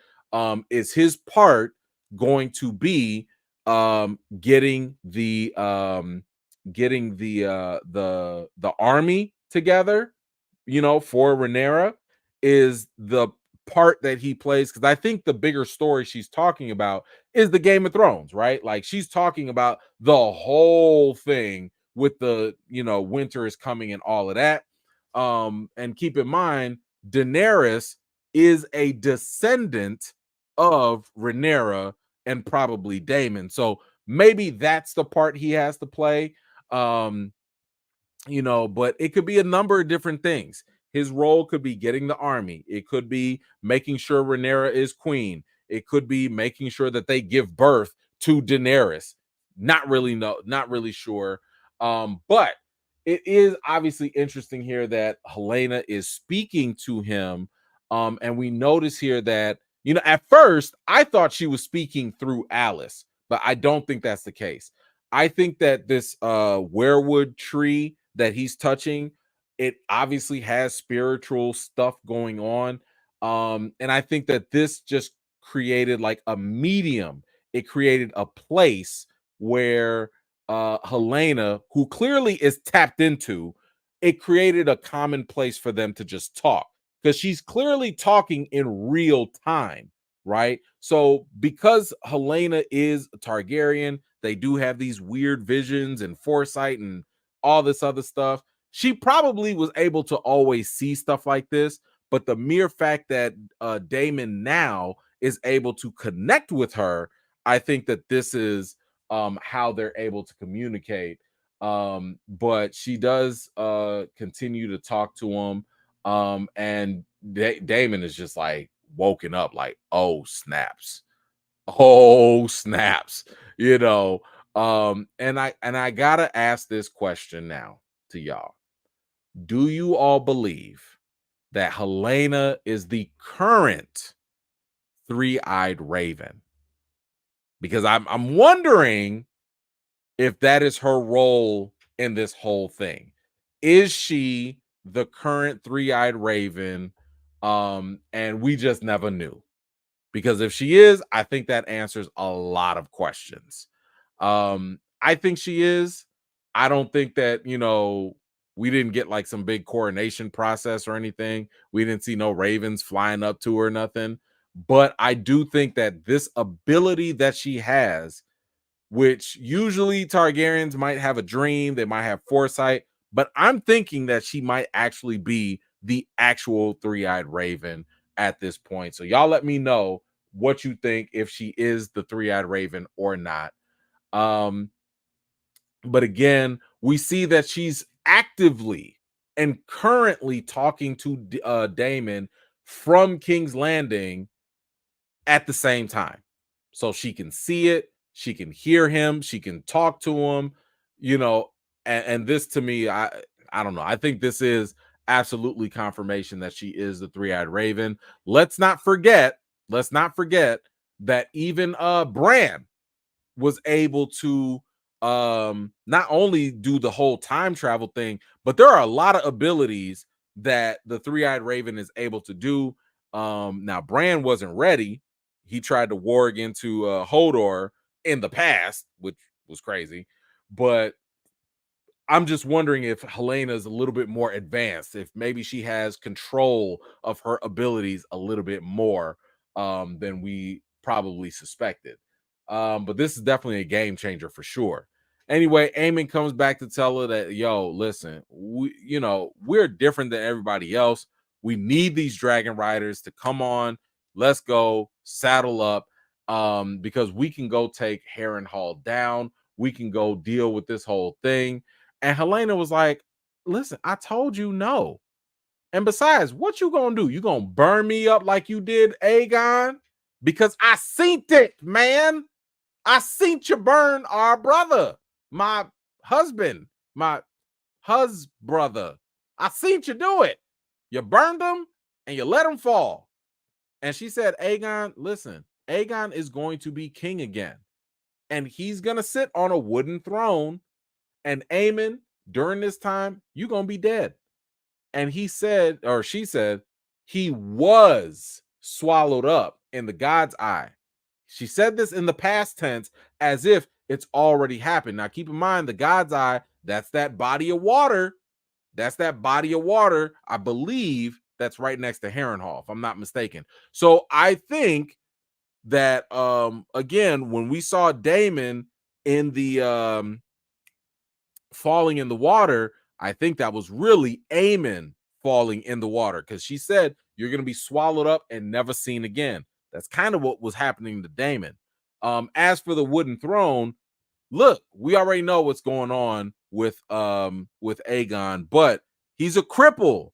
Is his part going to be getting the army together, for Rhaenyra? Is the part that he plays, because I think the bigger story she's talking about is the Game of Thrones, right? Like, she's talking about the whole thing with the winter is coming and all of that. And keep in mind, Daenerys is a descendant of Rhaenyra and probably Daemon. So maybe that's the part he has to play. Um, but it could be a number of different things. His role could be getting the army. It could be making sure Rhaenyra is queen. It could be making sure that they give birth to Daenerys. Not really sure. But it is obviously interesting here that Helena is speaking to him. And we notice here that, at first I thought she was speaking through Alice, but I don't think that's the case. I think that this werewood tree that he's touching, it obviously has spiritual stuff going on. And I think that this just created like a medium. It created a place where Helena, who clearly is tapped into, it created a common place for them to just talk, because she's clearly talking in real time, right? So because Helena is a Targaryen, they do have these weird visions and foresight and all this other stuff. She probably was able to always see stuff like this, but the mere fact that Daemon now is able to connect with her, I think that this is how they're able to communicate. But she does continue to talk to him, and Daemon is just like woken up, like, oh snaps, oh snaps, you know. And I gotta ask this question now to y'all: do you all believe that Helena is the current three-eyed raven? Because I'm wondering if that is her role in this whole thing. Is she the current three-eyed raven? And we just never knew. Because if she is, I think that answers a lot of questions. I think she is. I don't think that, we didn't get like some big coronation process or anything. We didn't see no ravens flying up to her or nothing. But I do think that this ability that she has, which usually Targaryens might have a dream, they might have foresight, but I'm thinking that she might actually be the actual three-eyed raven at this point. So y'all let me know what you think, if she is the three-eyed raven or not. But again, we see that she's actively and currently talking to Daemon from King's Landing at the same time. So she can see it, she can hear him, she can talk to him, you know, and this to me, I don't know. I think this is absolutely confirmation that she is the three-eyed raven. Let's not forget, let's not forget that even Bran was able to not only do the whole time travel thing, but there are a lot of abilities that the three-eyed raven is able to do. Now Bran wasn't ready. He tried to warg into Hodor in the past, which was crazy. But I'm just wondering if Helena is a little bit more advanced, if maybe she has control of her abilities a little bit more than we probably suspected. But this is definitely a game changer for sure. Anyway, Aemond comes back to tell her that, yo, listen, we're different than everybody else. We need these dragon riders to come on. Let's go saddle up, because we can go take Harrenhal down. We can go deal with this whole thing. And Helena was like, listen, I told you no. And besides, what you gonna do? You gonna burn me up like you did Aegon? Because I seen it, man. I seen you burn our brother, my husband, my brother. I seen you do it. You burned him and you let him fall. And she said, Aegon, listen, Aegon is going to be king again. And he's going to sit on a wooden throne. And Aemond, during this time, you're going to be dead. And he said, or she said, he was swallowed up in the God's eye. She said this in the past tense as if it's already happened. Now, keep in mind, the God's eye, that's that body of water. That's that body of water. I believe that's right next to Harrenhal, if I'm not mistaken. So I think that, again, when we saw Daemon in the falling in the water, I think that was really Aemond falling in the water, because she said you're going to be swallowed up and never seen again. That's kind of what was happening to Daemon. As for the wooden throne, look, we already know what's going on with Aegon, but he's a cripple.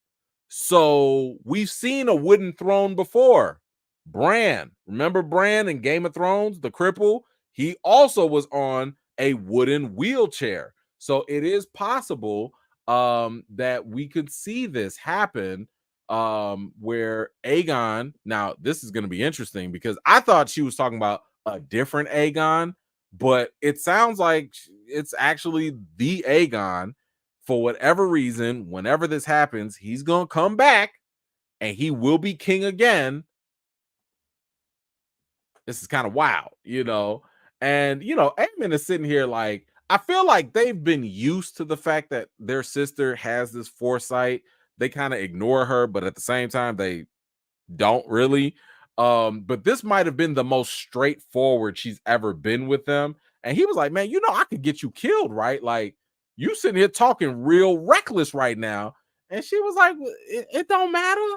So we've seen a wooden throne before. Bran, remember Bran in Game of Thrones, the cripple? He also was on a wooden wheelchair. So it is possible that we could see this happen, where Aegon, now this is going to be interesting because I thought she was talking about a different Aegon, but it sounds like it's actually the Aegon. For whatever reason, whenever this happens, he's going to come back and he will be king again. This is kind of wild, and Aemond is sitting here like, I feel like they've been used to the fact that their sister has this foresight. They kind of ignore her, but at the same time, they don't really. But this might have been the most straightforward she's ever been with them. And he was like, man, I could get you killed, right? Like, you sitting here talking real reckless right now. And she was like, it don't matter.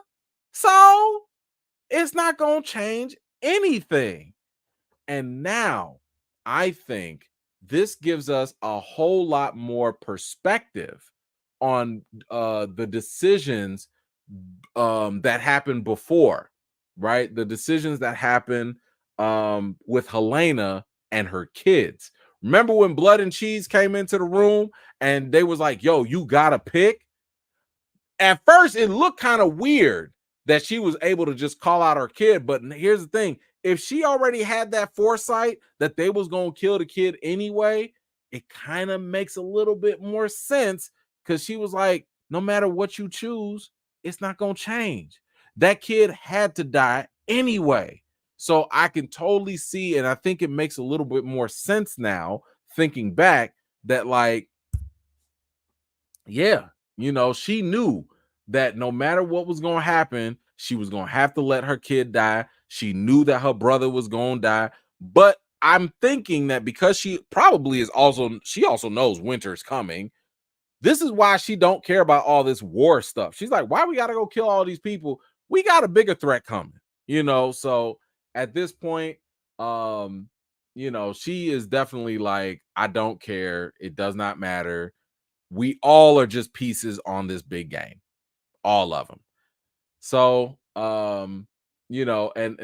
So it's not going to change anything. And now I think this gives us a whole lot more perspective on the decisions that happened before, right? The decisions that happened with Helena and her kids. Remember when Blood and Cheese came into the room and they was like, yo, you gotta pick? At first, it looked kind of weird that she was able to just call out her kid. But here's the thing. If she already had that foresight that they was going to kill the kid anyway, it kind of makes a little bit more sense, because she was like, no matter what you choose, it's not going to change. That kid had to die anyway. So I can totally see, and I think it makes a little bit more sense now, thinking back, that like, yeah, she knew that no matter what was going to happen, she was going to have to let her kid die. She knew that her brother was going to die. But I'm thinking that because she also knows winter's coming. This is why she don't care about all this war stuff. She's like, why we got to go kill all these people? We got a bigger threat coming, So at this point, she is definitely like, I don't care. It does not matter. We all are just pieces on this big game, all of them. So, and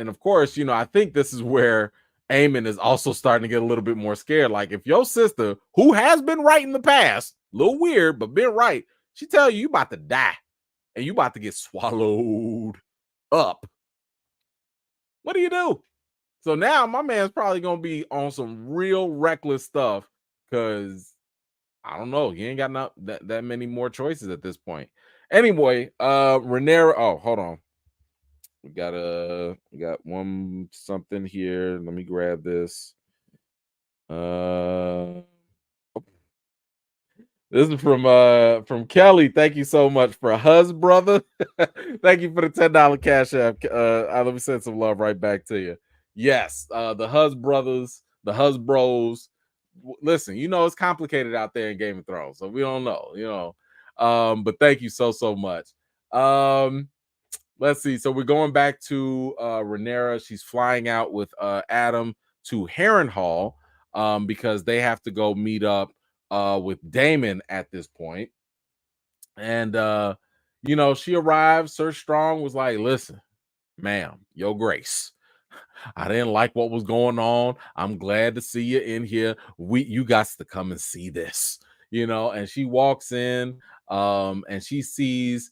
of course, I think this is where Aemond is also starting to get a little bit more scared. Like, if your sister, who has been right in the past, a little weird, but been right, she tell you about to die and you about to get swallowed up, what do you do? So now my man's probably going to be on some real reckless stuff, because I don't know. He ain't got that many more choices at this point. Anyway, Rhaenyra. Oh, hold on. We got one something here. Let me grab this. This is from Kelly. Thank you so much for Huz, brother. Thank you for the $10 cash app. Let me send some love right back to you. Yes, the Hus brothers, the Hus bros. Listen, it's complicated out there in Game of Thrones, so we don't know. But thank you so much. Let's see. So we're going back to Rhaenyra. She's flying out with Adam to Harrenhal because they have to go meet up with Daemon at this point. And she arrived. Sir Strong was like, "Listen, ma'am, your grace. I didn't like what was going on. I'm glad to see you in here. You got to come and see this." And she walks in and she sees,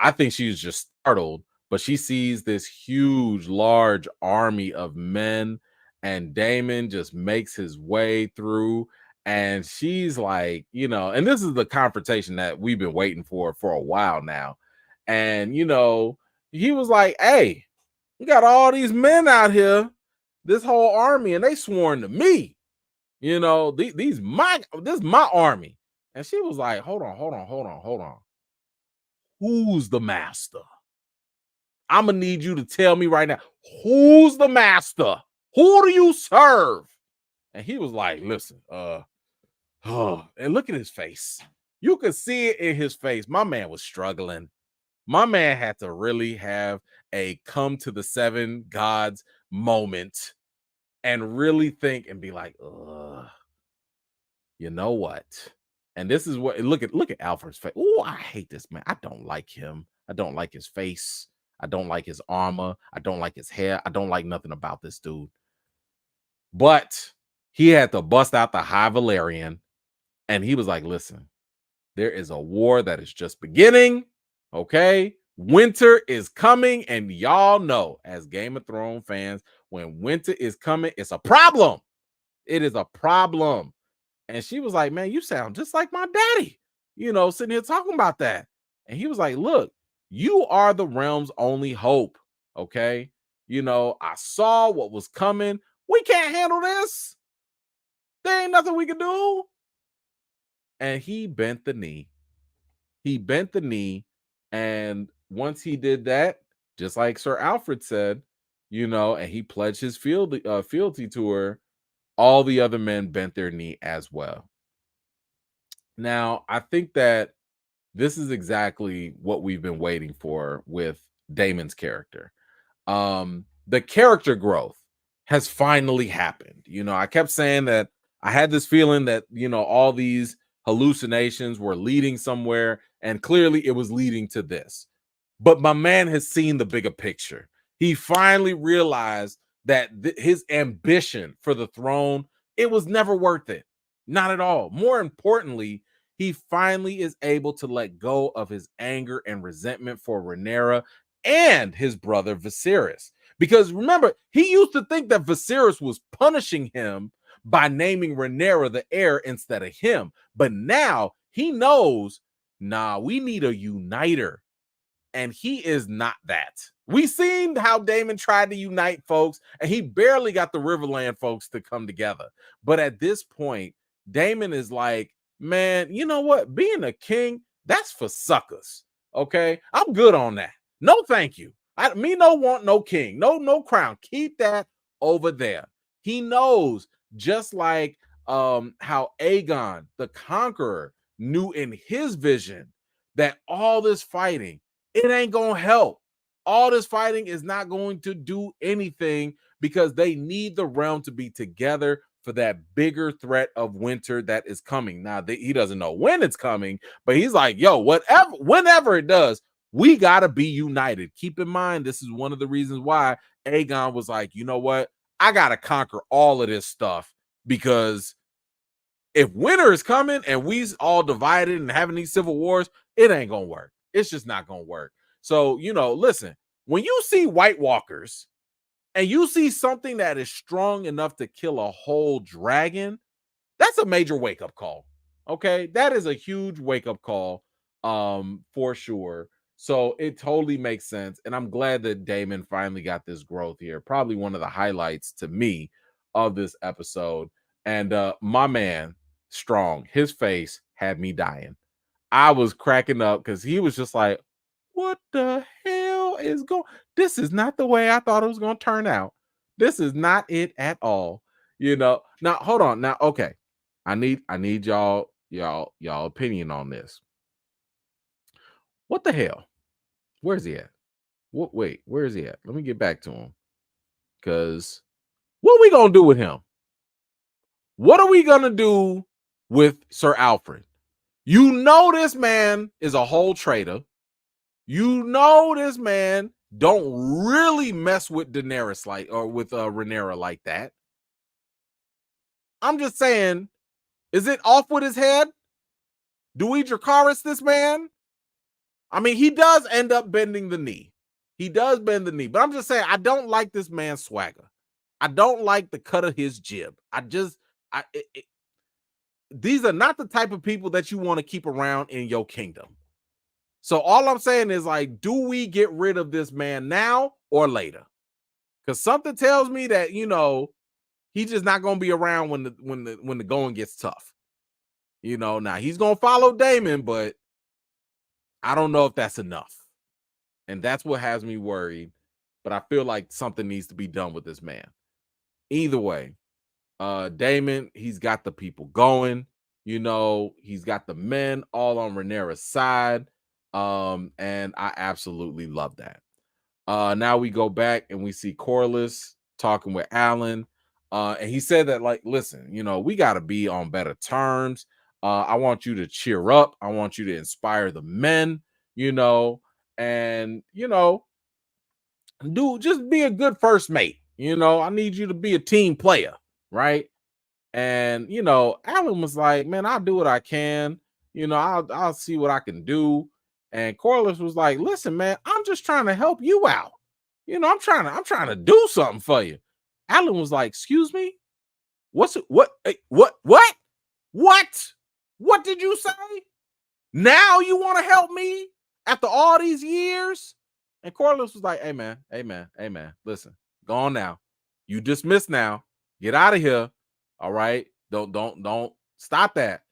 I think she's just startled, but she sees this huge, large army of men, and Daemon just makes his way through. And she's like, and this is the confrontation that we've been waiting for a while now. And, he was like, "Hey, you got all these men out here, this whole army, and they sworn to me. This is my army." And she was like, hold on. Who's the master? I'm gonna need you to tell me right now, who's the master? Who do you serve? And he was like, "Listen, and look at his face. You could see it in his face. My man was struggling. My man had to really have a come to the seven gods moment and really think and be like, you know what?" And this is what look at Alfred's face. Oh, I hate this man. I don't like him. I don't like his face. I don't like his armor. I don't like his hair. I don't like nothing about this dude. But he had to bust out the High Valyrian, and he was like, "Listen, there is a war that is just beginning. Okay, winter is coming, and y'all know, as Game of Thrones fans, when winter is coming, it's a problem. It is a problem." And she was like, "Man, you sound just like my daddy, sitting here talking about that." And he was like, "Look, you are the realm's only hope. Okay. I saw what was coming. We can't handle this. There ain't nothing we can do." And he bent the knee. He bent the knee. And once he did that, just like Sir Alfred said, and he pledged his fealty to her, all the other men bent their knee as well. Now, I think that this is exactly what we've been waiting for with Daemon's character. The character growth has finally happened. I kept saying that I had this feeling that, all these hallucinations were leading somewhere, and clearly it was leading to this. But my man has seen the bigger picture. He finally realized that his ambition for the throne, it was never worth it. Not at all. More importantly, he finally is able to let go of his anger and resentment for Rhaenyra and his brother Viserys. Because remember, he used to think that Viserys was punishing him by naming Rhaenyra the heir instead of him. But now he knows, nah, we need a uniter. And he is not that. We seen how Daemon tried to unite folks, and he barely got the Riverland folks to come together. But at this point, Daemon is like, "Man, you know what? Being a king, that's for suckers. Okay, I'm good on that. No, thank you. Me no want no king, no crown. Keep that over there." He knows, just like how Aegon the Conqueror knew in his vision that all this fighting, it ain't gonna help. All this fighting is not going to do anything because they need the realm to be together for that bigger threat of winter that is coming. Now, he doesn't know when it's coming, but he's like, "Yo, whenever it does, we got to be united." Keep in mind, this is one of the reasons why Aegon was like, "You know what? I got to conquer all of this stuff, because if winter is coming and we all divided and having these civil wars, it ain't going to work. It's just not going to work." So, listen, when you see White Walkers and you see something that is strong enough to kill a whole dragon, that's a major wake-up call. Okay? That is a huge wake-up call, for sure. So it totally makes sense. And I'm glad that Daemon finally got this growth here. Probably one of the highlights to me of this episode. And my man, Strong, his face had me dying. I was cracking up because he was just like, "What the hell is going? This is not the way I thought it was going to turn out." This is not it at all. Now hold on. Now, okay. I need y'all opinion on this. What the hell? Where's he at? Wait, where is he at? Let me get back to him. Cause what are we gonna do with him? What are we gonna do with Sir Alfred? You know this man is a whole traitor. You know this man don't really mess with Daenerys or with Rhaenyra like that. I'm just saying, is it off with his head? Do we Dracarys this man? I mean, he does end up bending the knee. He does bend the knee, but I'm just saying, I don't like this man's swagger. I don't like the cut of his jib. These are not the type of people that you want to keep around in your kingdom. So all I'm saying is, like, do we get rid of this man now or later? Because something tells me that, he's just not going to be around when the going gets tough. Now he's going to follow Daemon, but I don't know if that's enough. And that's what has me worried. But I feel like something needs to be done with this man. Either way, Daemon, he's got the people going. He's got the men all on Rhaenyra's side. And I absolutely love that. Now we go back and we see Corlys talking with Alyn. And he said that, like, listen, we got to be on better terms. I want you to cheer up. I want you to inspire the men, and, just be a good first mate. I need you to be a team player, right? And, Alyn was like, man, I'll do what I can. I'll see what I can do. And Corlys was like, listen, man, I'm just trying to help you out. I'm trying to do something for you. Alyn was like, excuse me? What did you say? Now you want to help me after all these years? And Corlys was like, hey man. Listen, go on now. You dismissed now. Get out of here. All right. Don't stop that.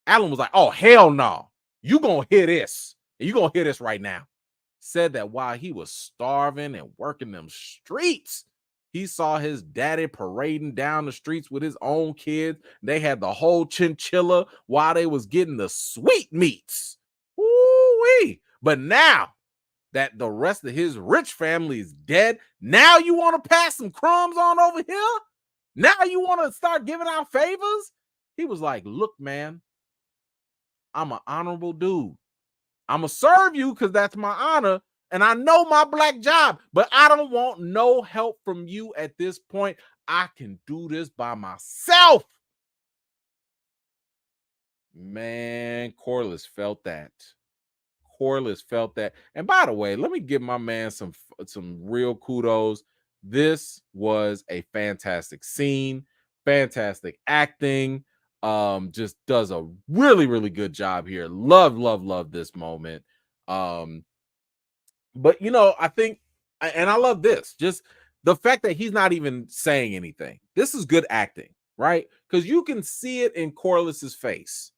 Alyn was like, oh, hell no. You gonna hear this. You gonna hear this right now. Said that while he was starving and working them streets, he saw his daddy parading down the streets with his own kids. They had the whole chinchilla while they was getting the sweetmeats. Woo-wee. But now that the rest of his rich family is dead, now you want to pass some crumbs on over here? Now you want to start giving out favors? He was like, look, man, I'm an honorable dude. I'm going to serve you because that's my honor. And I know my black job, but I don't want no help from you at this point. I can do this by myself. Man, Corlys felt that. And by the way, let me give my man some real kudos. This was a fantastic scene, fantastic acting. Just does a really, really good job here. Love this moment. But I think, and I love this, just the fact that he's not even saying anything. This is good acting, right? Because you can see it in Corlys's face,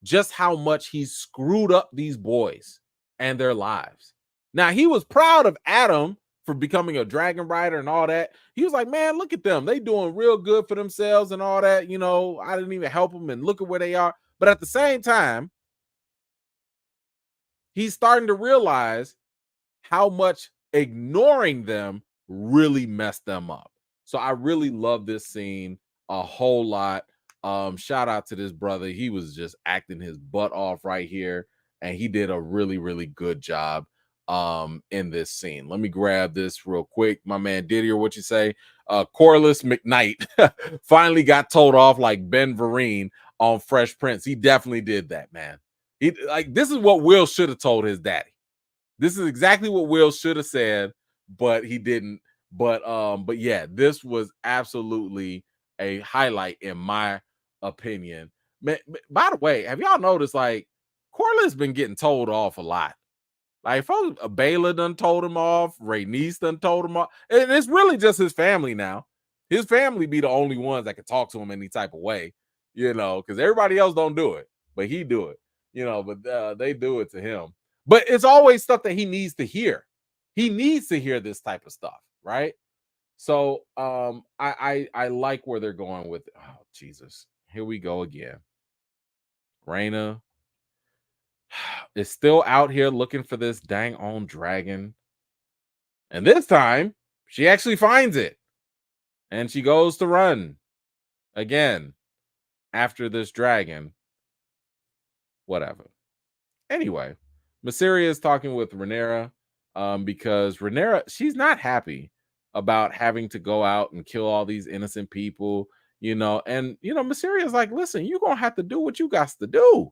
just how much he's screwed up these boys and their lives. Now, he was proud of Adam for becoming a dragon rider and all that. He was like, man, look at them. They doing real good for themselves and all that. I didn't even help them, and look at where they are. But at the same time, he's starting to realize how much ignoring them really messed them up. So I really love this scene a whole lot. Shout out to this brother. He was just acting his butt off right here, and he did a really, really good job in this scene. Let me grab this real quick. My man Didier, what you say? Corlys McKnight finally got told off like Ben Vereen on Fresh Prince. He definitely did that, man. This is what Will should have told his daddy. This is exactly what Will should have said, but he didn't. But yeah, this was absolutely a highlight in my opinion. Man, by the way, have y'all noticed, like, Corlys been getting told off a lot? Like, folks, Baylor done told him off, Rhaenys done told him off, and it's really just his family now. His family be the only ones that can talk to him any type of way, because everybody else don't do it, but he do it, but they do it to him. But it's always stuff that he needs to hear. He needs to hear this type of stuff, right? So I like where they're going with it. Oh Jesus, here we go again. Rhaenyra is still out here looking for this dang on dragon. And this time she actually finds it. And she goes to run again after this dragon. Whatever. Anyway, Mysaria is talking with Rhaenyra because Rhaenyra, she's not happy about having to go out and kill all these innocent people, and Mysaria is like, listen, you're gonna have to do what you got to do,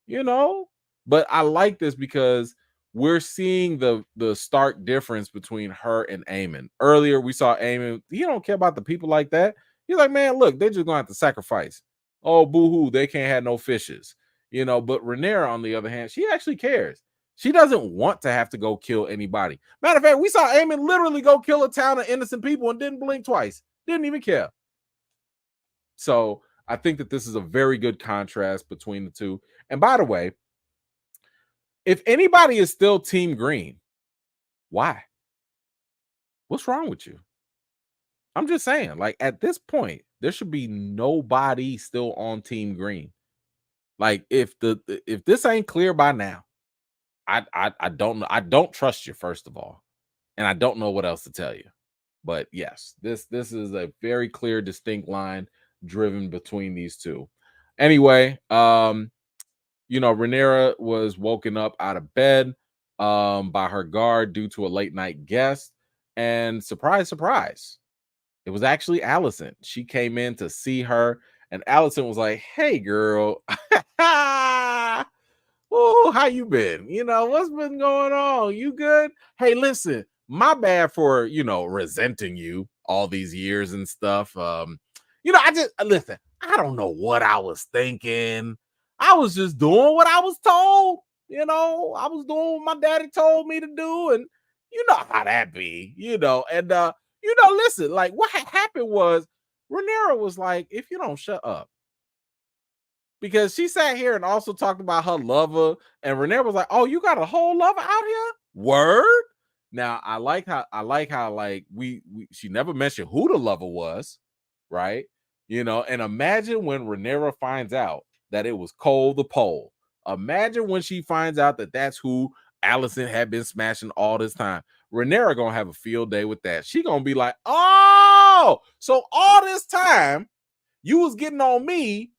you know. But I like this because we're seeing the stark difference between her and Aemond. Earlier, we saw Aemond, he don't care about the people like that. He's like, man, look, they're just gonna have to sacrifice. Oh, boo-hoo, they can't have no fishes. But Rhaenyra, on the other hand, she actually cares. She doesn't want to have to go kill anybody. Matter of fact, we saw Aemond literally go kill a town of innocent people and didn't blink twice. Didn't even care. So I think that this is a very good contrast between the two. And by the way, if anybody is still Team Green, why? What's wrong with you? I'm just saying, like, at this point, there should be nobody still on Team Green. Like, if this ain't clear by now, I don't trust you, first of all, and I don't know what else to tell you. But yes, this is a very clear, distinct line driven between these two. Anyway, Rhaenyra was woken up out of bed by her guard due to a late night guest, and surprise, surprise, it was actually Alicent. She came in to see her, and Alicent was like, "Hey, girl." Oh, how you been? What's been going on? You good? Hey, listen, my bad for, resenting you all these years and stuff. I just listen, I don't know what I was thinking. I was just doing what I was told. I was doing what my daddy told me to do, and you know how that be, and listen, like what happened was Rhaenyra was like, if you don't shut up. Because she sat here and also talked about her lover, and Rhaenyra was like, "Oh, you got a whole lover out here? Word." Now I like how like we she never mentioned who the lover was, right? And imagine when Rhaenyra finds out that it was Cole the Pole. Imagine when she finds out that that's who Alicent had been smashing all this time. Rhaenyra gonna have a field day with that. She gonna be like, "Oh, so all this time you was getting on me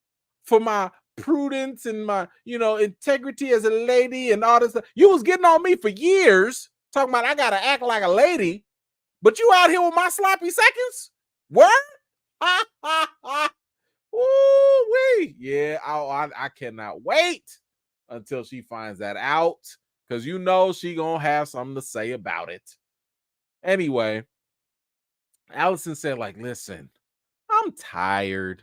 for my prudence and my, integrity as a lady and all this stuff. You was getting on me for years, talking about I gotta act like a lady, but you out here with my sloppy seconds? Word? Ooh-wee. Yeah, I cannot wait until she finds that out, because she gonna have something to say about it. Anyway, Alicent said, like, listen, I'm tired.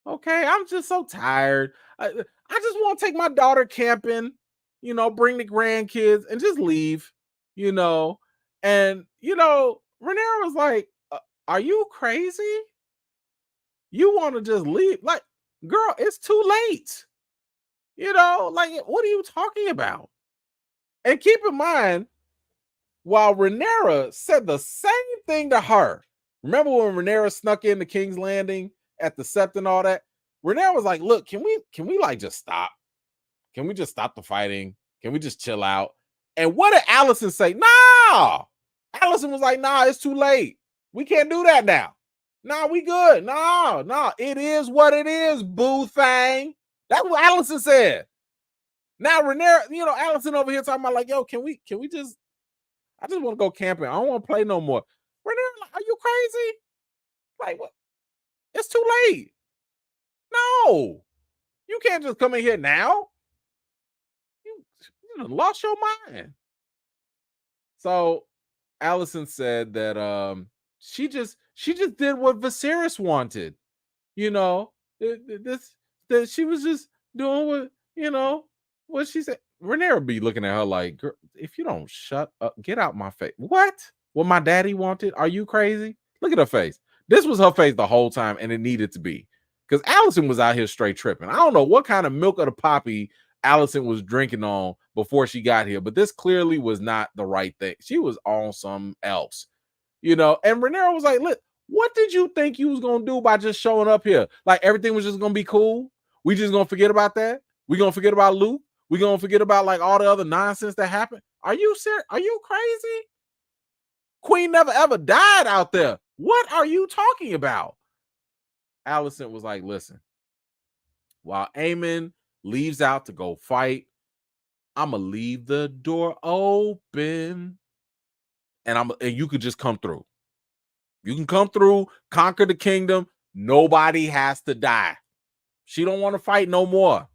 Okay, I'm just so tired. I just want to take my daughter camping, bring the grandkids and just leave, And, Rhaenyra was like, are you crazy? You want to just leave? Like, girl, it's too late. Like, what are you talking about? And keep in mind, while Rhaenyra said the same thing to her, remember when Rhaenyra snuck into King's Landing at the Sept and all that? Rhaenyra was like, look, can we like just stop? Can we just stop the fighting? Can we just chill out? And what did Alicent say? No. Alicent was like, nah, it's too late. We can't do that now. Nah, we good. No, it is what it is, boo thing. That's what Alicent said. Now Rhaenyra, Alicent over here talking about like, yo, can we just, I just want to go camping. I don't want to play no more. Rhaenyra, like, are you crazy? Like, what? It's too late. No, you can't just come in here now. You lost your mind. So Alicent said that she just did what Viserys wanted. That she was just doing what she said. Rhaenyra be looking at her like, girl, if you don't shut up, get out my face. What my daddy wanted? Are you crazy? Look at her face. This was her face the whole time, and it needed to be. Because Alicent was out here straight tripping. I don't know what kind of milk of the poppy Alicent was drinking on before she got here, but this clearly was not the right thing. She was on something else. And Rhaenyra was like, look, what did you think you was gonna do by just showing up here? Like everything was just gonna be cool. We just gonna forget about that. We gonna forget about Luke. We gonna forget about like all the other nonsense that happened. Are you serious? Are you crazy? Queen never ever died out there. What are you talking about? Alicent was like, listen, while Aemond leaves out to go fight, I'ma leave the door open. And you could just come through. You can come through, conquer the kingdom. Nobody has to die. She don't want to fight no more.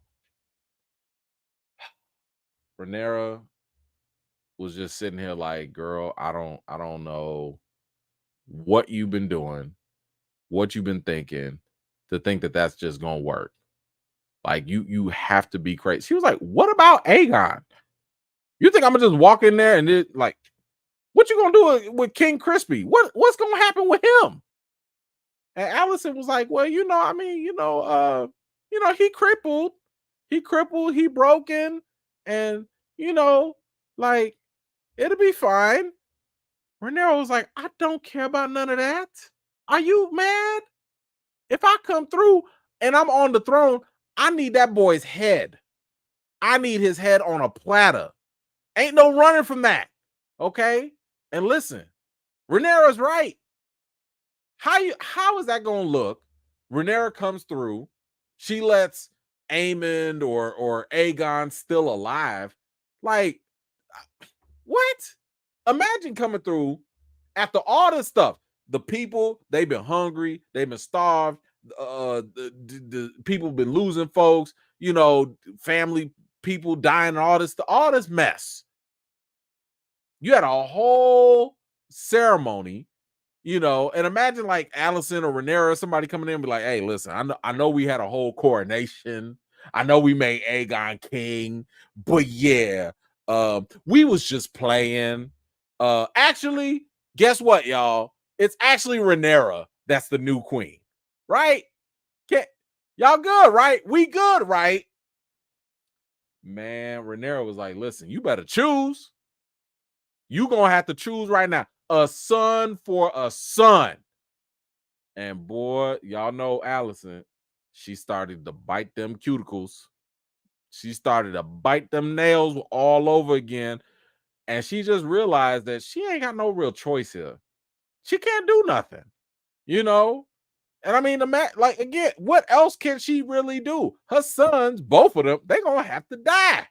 Rhaenyra was just sitting here like, girl, I don't know what you've been doing, what you've been thinking to think that that's just gonna work. Like you have to be crazy. She was like, what about Aegon? You think I'm gonna just walk in there and like, what you gonna do with King Crispy? What's gonna happen with him? And Alicent was like, well, he crippled, he broken, and like it'll be fine. Rhaenyra was like, I don't care about none of that. Are you mad? If I come through and I'm on the throne, I need that boy's head. I need his head on a platter. Ain't no running from that. Okay? And listen, Rhaenyra's right. How is that gonna look? Rhaenyra comes through, she lets Aemond or Aegon still alive. Like, what? Imagine coming through after all this stuff. The people, they've been hungry, they've been starved, the people been losing folks, family people dying, all this mess. You had a whole ceremony, and imagine like Alicent or Rhaenyra, somebody coming in and be like, hey, listen, I know we had a whole coronation. I know we made Aegon king, but yeah, we was just playing. Actually, guess what, y'all? It's actually Rhaenyra that's the new queen, right? Y'all good, right? We good, right? Man, Rhaenyra was like, listen, you better choose. You gonna have to choose right now. A son for a son. And boy, y'all know Alicent. She started to bite them cuticles. She started to bite them nails all over again. And she just realized that she ain't got no real choice here. She can't do nothing, And I mean, like, again, what else can she really do? Her sons, both of them, they're going to have to die.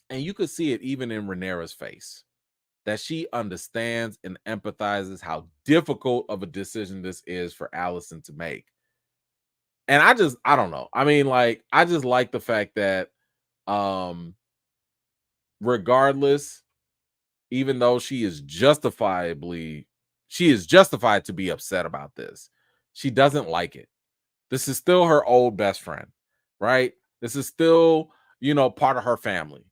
And you could see it even in Rhaenyra's face, that she understands and empathizes how difficult of a decision this is for Alicent to make. And I don't know. I mean, like, I just like the fact that regardless, even though she is justified to be upset about this, she doesn't like it. This is still her old best friend, right? This is still, part of her family.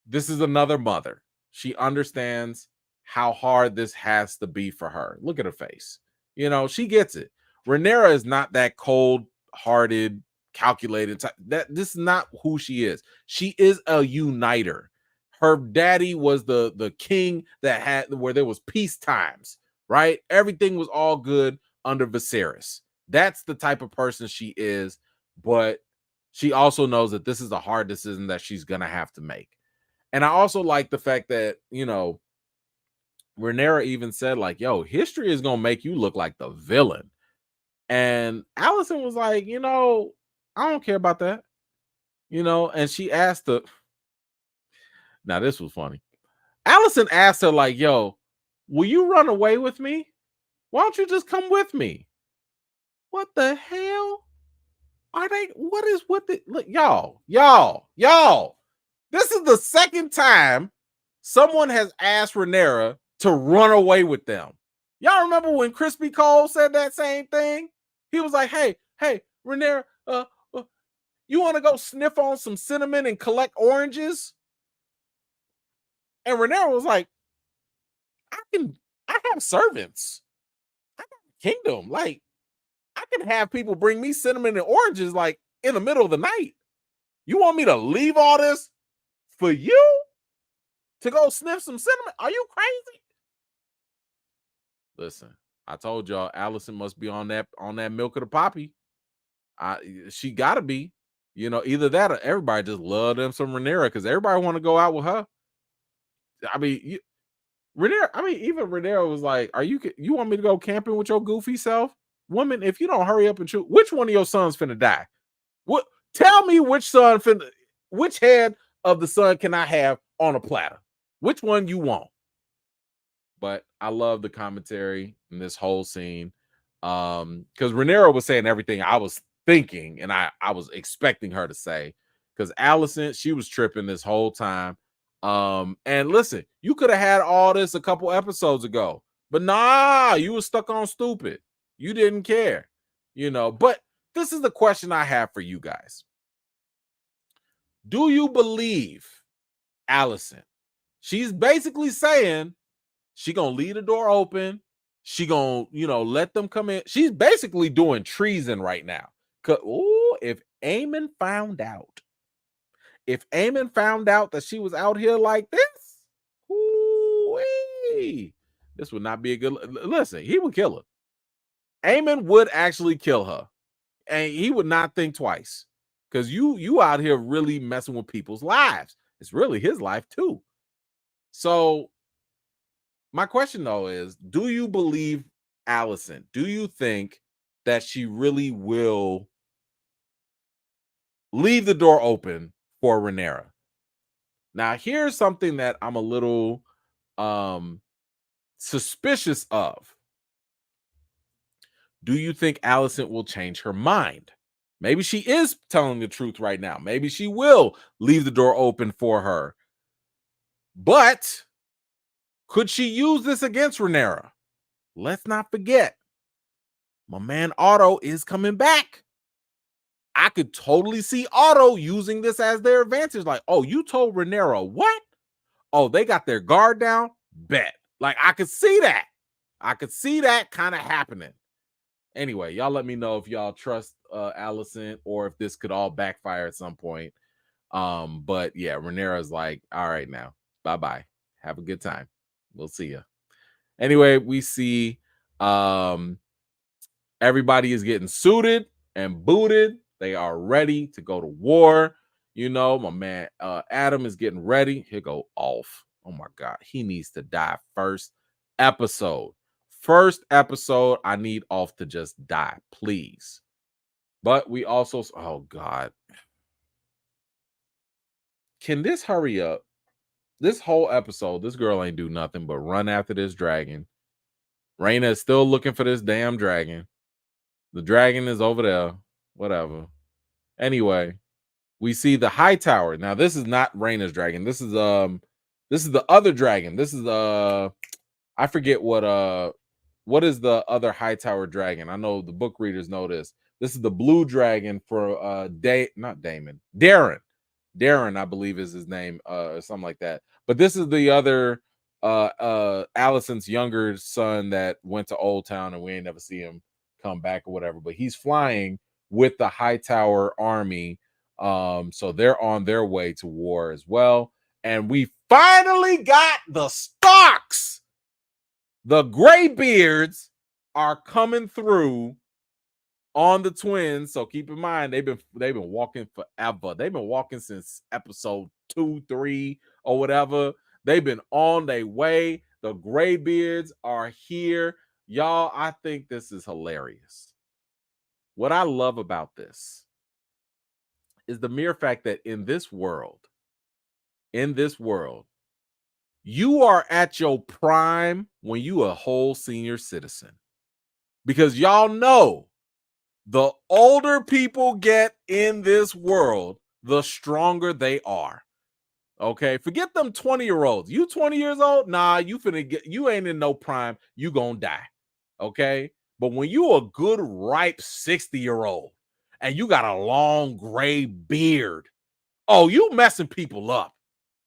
This is another mother. She understands how hard this has to be for her. Look at her face. She gets it. Rhaenyra is not that cold-hearted, calculated type. This is not who she is. She is a uniter. Her daddy was the king that had where there was peace times, right? Everything was all good under Viserys. That's the type of person she is, but she also knows that this is a hard decision that she's gonna have to make. And I also like the fact that, Rhaenyra even said, like, yo, history is gonna make you look like the villain. And Alicent was like, I don't care about that. And she asked her. Now, this was funny. Alicent asked her, like, yo, will you run away with me? Why don't you just come with me? What the hell? Look, y'all. This is the second time someone has asked Rhaenyra to run away with them. Y'all remember when Crispy Cole said that same thing? He was like, hey, Rhaenyra, you want to go sniff on some cinnamon and collect oranges? And Rhaenyra was like, I have servants. I got a kingdom. Like, I can have people bring me cinnamon and oranges like in the middle of the night. You want me to leave all this for you to go sniff some cinnamon? Are you crazy? Listen, I told y'all Alicent must be on that milk of the poppy. She gotta be. Either that or everybody just love them some Rhaenyra because everybody want to go out with her. I mean, Rhaenyra. I mean, even Rhaenyra was like, "Are you want me to go camping with your goofy self, woman? If you don't hurry up and choose, which one of your sons finna die? What? Tell me which head of the son can I have on a platter? Which one you want?" But I love the commentary in this whole scene. Because Rhaenyra was saying everything I was thinking and I was expecting her to say. Because Alicent, she was tripping this whole time. And listen, you could have had all this a couple episodes ago, but nah, you were stuck on stupid. You didn't care, But this is the question I have for you guys. Do you believe Alicent? She's basically saying she gonna leave the door open. She gonna, let them come in. She's basically doing treason right now. If Aemond found out that she was out here like this, this would not be a good. Listen, he would kill her. Aemond would actually kill her, and he would not think twice because you out here really messing with people's lives. It's really his life too. So my question though is, do you believe Alicent? Do you think that she really will leave the door open for Rhaenyra? Now, here's something that I'm a little suspicious of. Do you think Alicent will change her mind? Maybe she is telling the truth right now. Maybe she will leave the door open for her. But could she use this against Rhaenyra? Let's not forget, my man Otto is coming back. I could totally see Otto using this as their advantage. Like, oh, you told Rhaenyra what? Oh, they got their guard down? Bet. Like, I could see that. I could see that kind of happening. Anyway, y'all let me know if y'all trust Alicent or if this could all backfire at some point. But yeah, Rhaenyra's like, all right now, bye-bye. Have a good time. We'll see you. Anyway, we see everybody is getting suited and booted. They are ready to go to war. My man Adam is getting ready. Here go Ulf. Oh my God, he needs to die first episode. First episode, I need Ulf to just die, please. But we also, oh God, can this hurry up? This whole episode, this girl ain't do nothing but run after this dragon. Rhaena is still looking for this damn dragon. The dragon is over there. Whatever. Anyway, we see the high tower. Now, this is not Rhaena's dragon. This is the other dragon. This is I forget what is the other high tower dragon. I know the book readers know this. This is the blue dragon for not Damon. Darren, I believe is his name, or something like that. But this is the other Alicent's younger son that went to Old Town and we ain't never see him come back or whatever. But he's flying with the Hightower army. So they're on their way to war as well. And we finally got the Starks. The Greybeards are coming through on the twins. So keep in mind, they've been walking forever. They've been walking since episode 2, 3, or whatever. They've been on their way. The Greybeards are here. Y'all, I think this is hilarious. What I love about this is the mere fact that in this world, you are at your prime when you a whole senior citizen. Because y'all know, the older people get in this world, the stronger they are. Okay, forget them 20-year-olds. You 20 years old? Nah, you ain't in no prime. You gonna die. Okay, but when you a good ripe 60-year-old and you got a long gray beard, oh, you messing people up.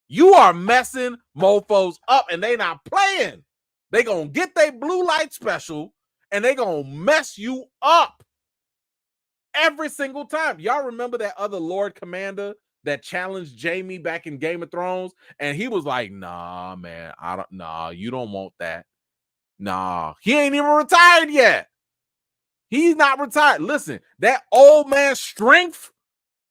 You are messing mofos up, and they not playing. They gonna get their blue light special, and they gonna mess you up every single time. Y'all remember that other Lord Commander that challenged Jaime back in Game of Thrones? And he was like, nah, man, you don't want that. Nah, he ain't even retired yet. He's not retired. Listen, that old man strength.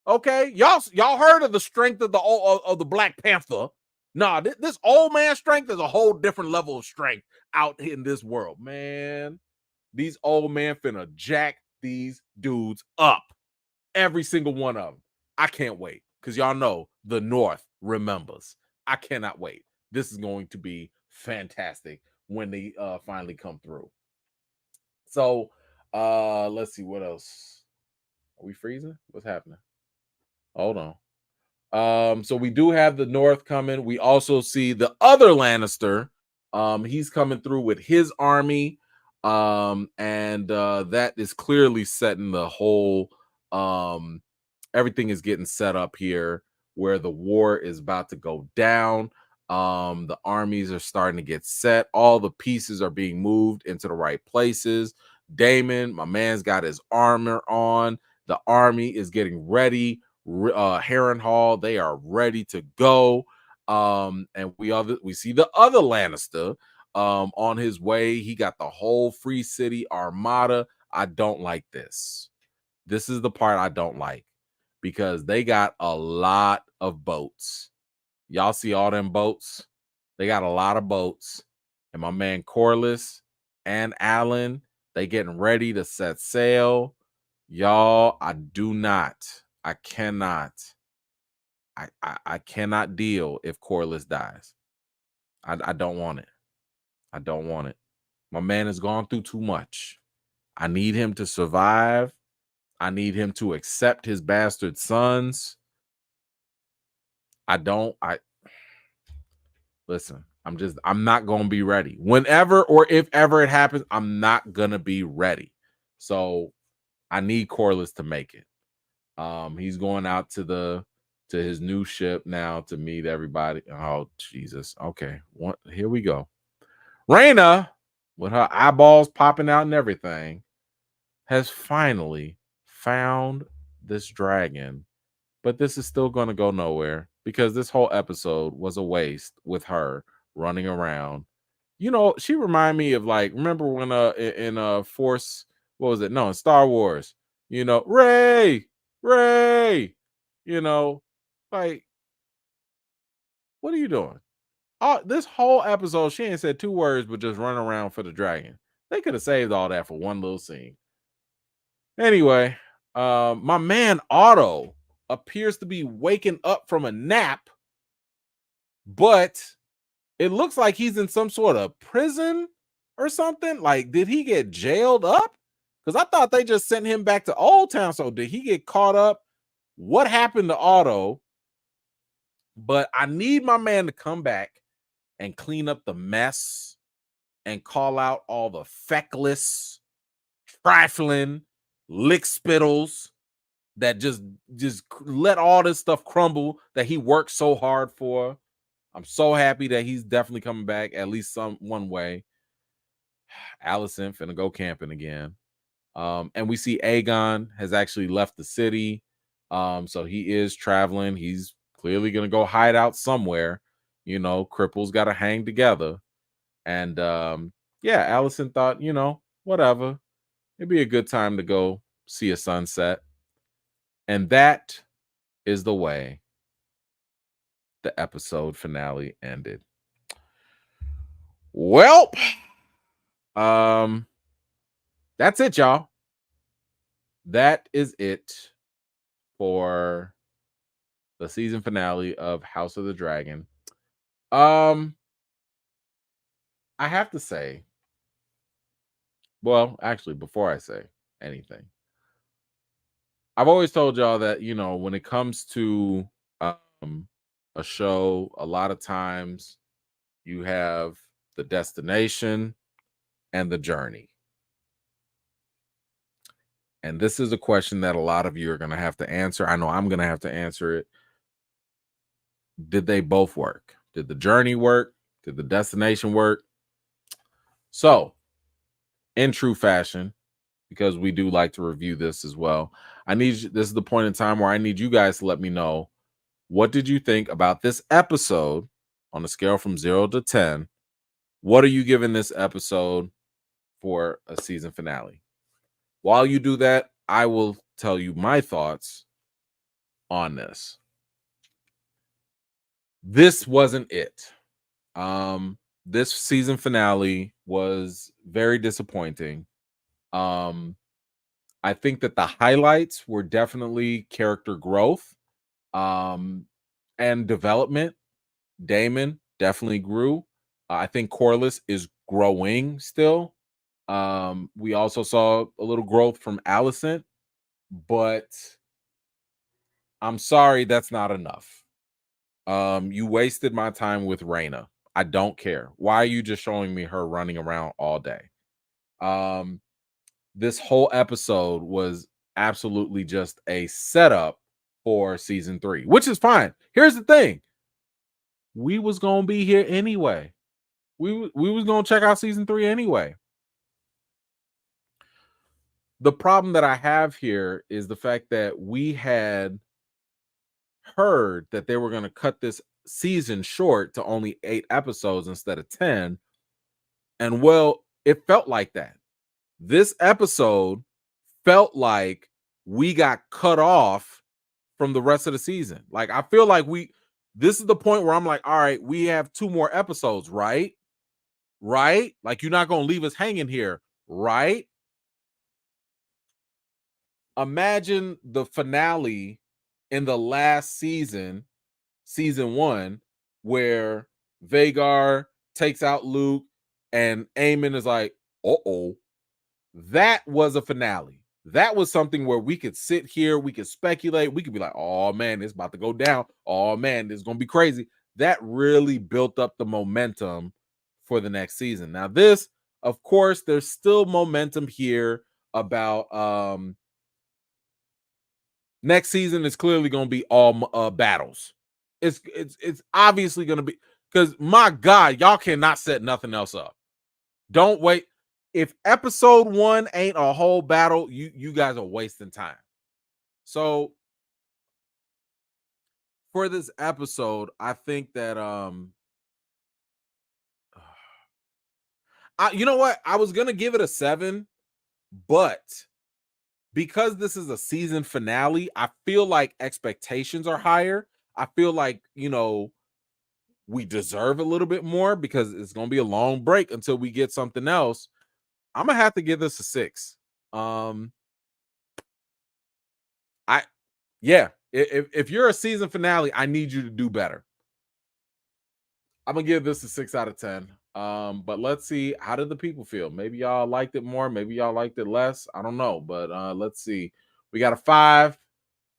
Okay, y'all heard of the strength of the Black Panther? Nah, this old man strength is a whole different level of strength out in this world, man. These old men finna jack these dudes up, every single one of them. I can't wait because y'all know the North remembers. I cannot wait. This is going to be fantastic when they finally come through. So, let's see what else. Are we freezing? What's happening? Hold on. So we do have the North coming. We also see the other Lannister. He's coming through with his army. And that is clearly setting the whole everything is getting set up here where the war is about to go down. The armies are starting to get set. All the pieces are being moved into the right places. Daemon, my man's got his armor on. The army is getting ready. Harrenhal, they are ready to go. And we see the other Lannister on his way. He got the whole Free City armada. I don't like this. This is the part I don't like because they got a lot of boats. Y'all see all them boats? They got a lot of boats. And my man Corlys and Alyn, they getting ready to set sail. Y'all, I cannot deal if Corlys dies. I don't want it. I don't want it. My man has gone through too much. I need him to survive. I need him to accept his bastard sons. Listen, I'm not going to be ready. Whenever or if ever it happens, I'm not going to be ready. So I need Corlys to make it. He's going out to his new ship now to meet everybody. Oh, Jesus. Okay. Here we go. Rhaenyra, with her eyeballs popping out and everything, has finally found this dragon. But this is still going to go nowhere because this whole episode was a waste with her running around. You know, she reminded me of remember when in Force, what was it? No, in Star Wars, Rey, what are you doing? This whole episode, she ain't said two words, but just run around for the dragon. They could have saved all that for one little scene. Anyway, my man Otto appears to be waking up from a nap, but it looks like he's in some sort of prison or something. Did he get jailed up? Because I thought they just sent him back to Old Town. So did he get caught up? What happened to Otto? But I need my man to come back and clean up the mess and call out all the feckless, trifling, lick spittles that just let all this stuff crumble that he worked so hard for. I'm so happy that he's definitely coming back, at least one way. Alicent finna go camping again. And we see Aegon has actually left the city. So he is traveling. He's clearly gonna go hide out somewhere. Cripples gotta hang together. And yeah, Alicent thought, whatever. It'd be a good time to go see a sunset. And that is the way the episode finale ended. Well, that's it, y'all. That is it for the season finale of House of the Dragon. I have to say, well, actually, before I say anything, I've always told y'all that, when it comes to a show, a lot of times you have the destination and the journey. And this is a question that a lot of you are going to have to answer. I know I'm going to have to answer it. Did they both work? Did the journey work? Did the destination work? So, in true fashion, because we do like to review this as well, this is the point in time where I need you guys to let me know, what did you think about this episode on a scale from 0 to 10? What are you giving this episode for a season finale? While you do that, I will tell you my thoughts on this. This wasn't it. This season finale was very disappointing. I think that the highlights were definitely character growth and development. Daemon definitely grew. I think Corlys is growing still. We also saw a little growth from Alicent, but I'm sorry, that's not enough. You wasted my time with Rhaenyra. I don't care. Why are you just showing me her running around all day? This whole episode was absolutely just a setup for season 3, which is fine. Here's the thing. We was going to be here anyway. We was going to check out season 3 anyway. The problem that I have here is the fact that we had heard that they were going to cut this season short to only 8 episodes instead of 10. And well, it felt like that. This episode felt like we got cut off from the rest of the season. Like, I feel like this is the point where I'm like, all right, we have 2 more episodes, right? Right? Like, you're not going to leave us hanging here, right? Imagine the finale in the last season, season 1, where Vhagar takes out Luke and Aemond is like, uh-oh. That was a finale. That was something where we could sit here, we could speculate, we could be like, oh man, it's about to go down. Oh man, it's going to be crazy. That really built up the momentum for the next season. Now this, of course, there's still momentum here about next season is clearly going to be all battles. It's obviously going to be, because my God, y'all cannot set nothing else up. Don't wait. If episode 1 ain't a whole battle, you guys are wasting time. So for this episode, I think that you know what? I was gonna give it a 7, but because this is a season finale, I feel like expectations are higher. I feel like, we deserve a little bit more because it's gonna be a long break until we get something else. I'm gonna have to give this a 6. If you're a season finale, I need you to do better. I'm gonna give this a 6 out of 10. But let's see, how did the people feel? Maybe y'all liked it more, maybe y'all liked it less. I don't know, but let's see. We got a 5,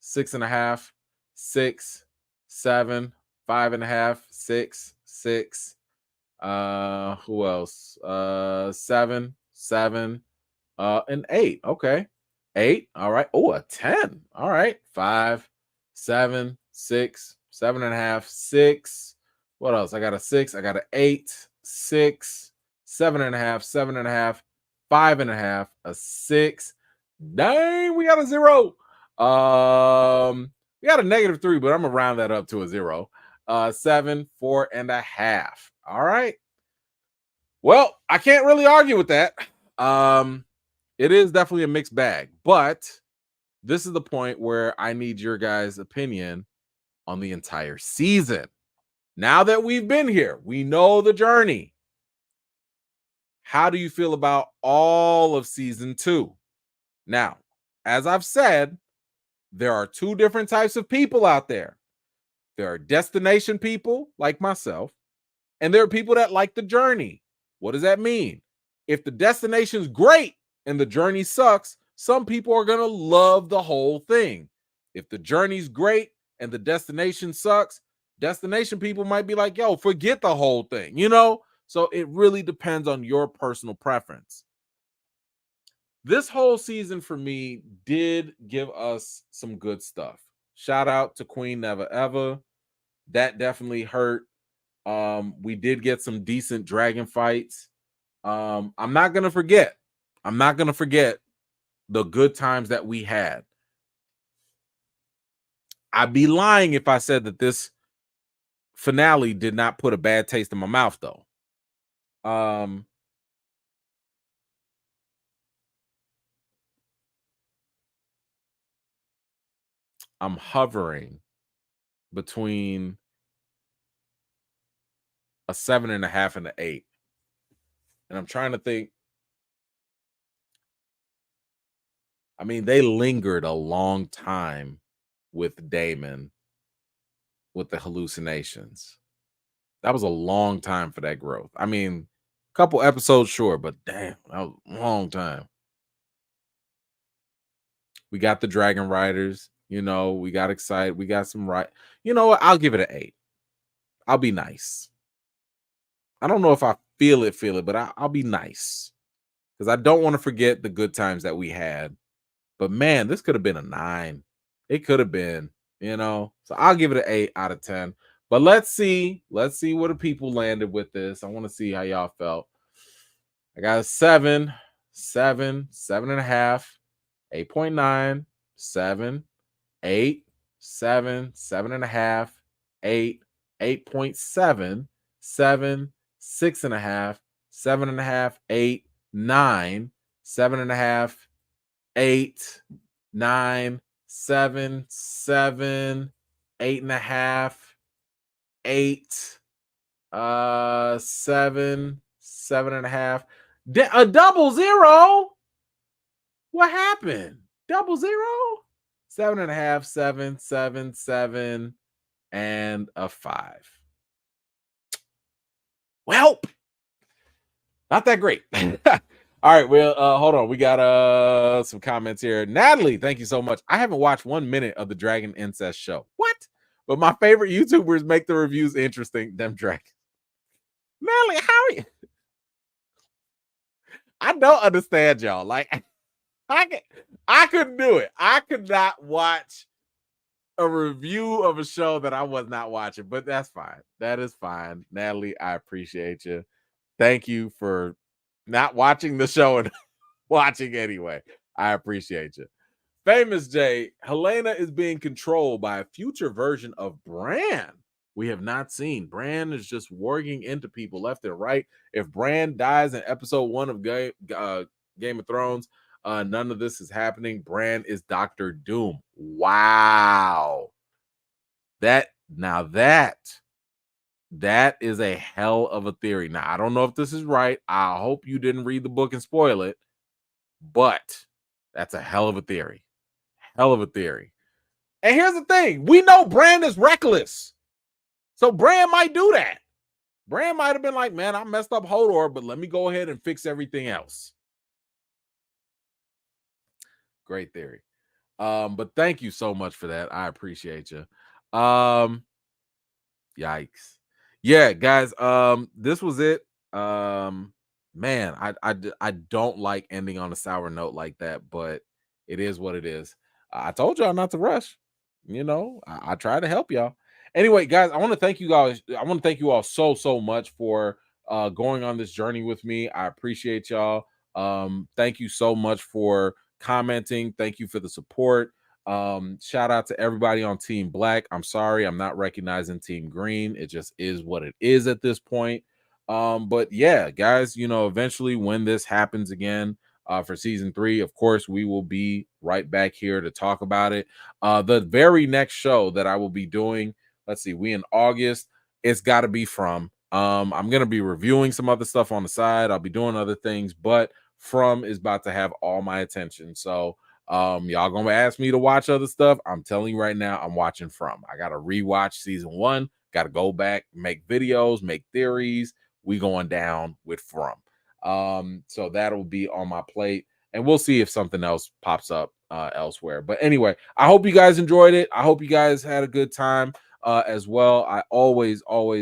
6.5, 6, 7, 5.5, 6, 6. Who else? 7, 7, an 8. Okay. 8. All right. Oh, a 10. All right. 5, 7, 6, 7.5, 6. What else? I got a 6. I got an 8, 6, 7.5, 7.5, 5.5, a 6. Dang, we got a 0. We got a -3, but I'm gonna round that up to a 0. 7, 4.5. All right. Well, I can't really argue with that. It is definitely a mixed bag, but this is the point where I need your guys' opinion on the entire season. Now that we've been here, we know the journey. How do you feel about all of season 2? Now, as I've said, there are 2 different types of people out there. There are destination people like myself, and there are people that like the journey. What does that mean? If the destination's great and the journey sucks, some people are going to love the whole thing. If the journey's great and the destination sucks, destination people might be like, yo, forget the whole thing, So it really depends on your personal preference. This whole season for me did give us some good stuff. Shout out to Queen Never Ever. That definitely hurt. We did get some decent dragon fights. I'm not gonna forget the good times that we had. I'd be lying if I said that this finale did not put a bad taste in my mouth, though. I'm hovering between a 7.5 and an 8. And I'm trying to think. I mean, they lingered a long time with Damon with the hallucinations. That was a long time for that growth. I mean, a couple episodes, sure, but damn, that was a long time. We got the Dragon Riders, we got excited. We got some right. You know what? I'll give it an 8. I'll be nice. I don't know if I feel it, but I'll be nice because I don't want to forget the good times that we had. But man, this could have been a 9. It could have been, So I'll give it an 8 out of 10. But let's see where the people landed with this. I want to see how y'all felt. I got a 7, 7.5, 8.9, 7, 8, 7, 7.5, 8, 8.7, 7, 6.5, 7.5, 8, 9, 7.5, 8, 9, 7, 7, 8.5, 8, 7, 7.5. A double zero. What happened? Double zero? 7.5, 7, 7, 7, and a 5. Well, not that great. All right, well, hold on. We got some comments here. Natalie, thank you so much. I haven't watched 1 minute of the Dragon Incest show. What? But my favorite YouTubers make the reviews interesting. Them dragons. Natalie, how are you? I don't understand y'all. Like, I couldn't do it. I could not watch a review of a show that I was not watching, but that's fine. That is fine. Natalie, I appreciate you. Thank you for not watching the show and watching anyway. I appreciate you. Famous J, Helena is being controlled by a future version of Bran we have not seen. Bran is just warging into people left and right. If Bran dies in episode 1 of Game of Thrones, none of this is happening. Bran is Dr. Doom. Wow. That is a hell of a theory. Now, I don't know if this is right. I hope you didn't read the book and spoil it, but that's a hell of a theory. Hell of a theory. And here's the thing. We know Bran is reckless. So Bran might do that. Bran might have been like, man, I messed up Hodor, but let me go ahead and fix everything else. Great theory. But thank you so much for that. I appreciate you. Yikes. Yeah, guys, this was it. Man, I don't like ending on a sour note like that, but it is what it is. I told y'all not to rush. I try to help y'all. Anyway, guys, I want to thank you guys. I want to thank you all so much for going on this journey with me. I appreciate y'all. Thank you so much for commenting. Thank you for the support. Shout out to everybody on Team Black. I'm sorry, I'm not recognizing Team Green. It just is what it is at this point. But yeah, guys, eventually when this happens again, for season 3, of course, we will be right back here to talk about it. The very next show that I will be doing, let's see, we in August, it's got to be From. I'm going to be reviewing some other stuff on the side. I'll be doing other things, but From is about to have all my attention. So y'all gonna ask me to watch other stuff. I'm telling you right now, I'm watching From. I gotta rewatch season 1, gotta go back, make videos, make theories. We going down with From. So that'll be on my plate, and we'll see if something else pops up elsewhere. But anyway, I hope you guys enjoyed it. I hope you guys had a good time as well. I always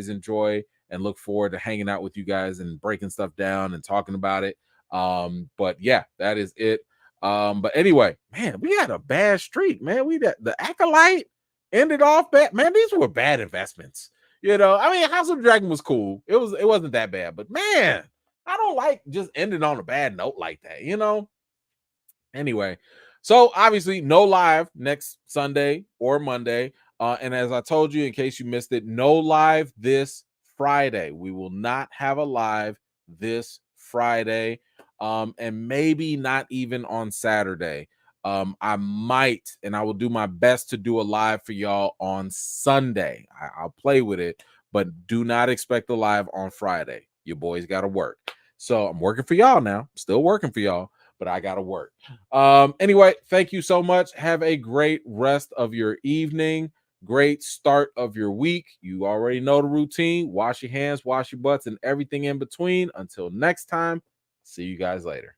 enjoy and look forward to hanging out with you guys and breaking stuff down and talking about it. But yeah, that is it. But anyway, man, we had a bad streak, man. The Acolyte ended off bad. Man, these were bad investments. I mean, House of Dragon was cool. It wasn't that bad, but man, I don't like just ending on a bad note like that, Anyway, so obviously no live next Sunday or Monday. And as I told you, in case you missed it, no live this Friday. We will not have a live this Friday, and maybe not even on Saturday. I might, and I will do my best to do a live for y'all on Sunday. I'll play with it, but do not expect a live on Friday. Your boys got to work. So I'm working for y'all now. Still working for y'all, but I got to work. Anyway, thank you so much. Have a great rest of your evening. Great start of your week. You already know the routine. Wash your hands, wash your butts, and everything in between. Until next time, see you guys later.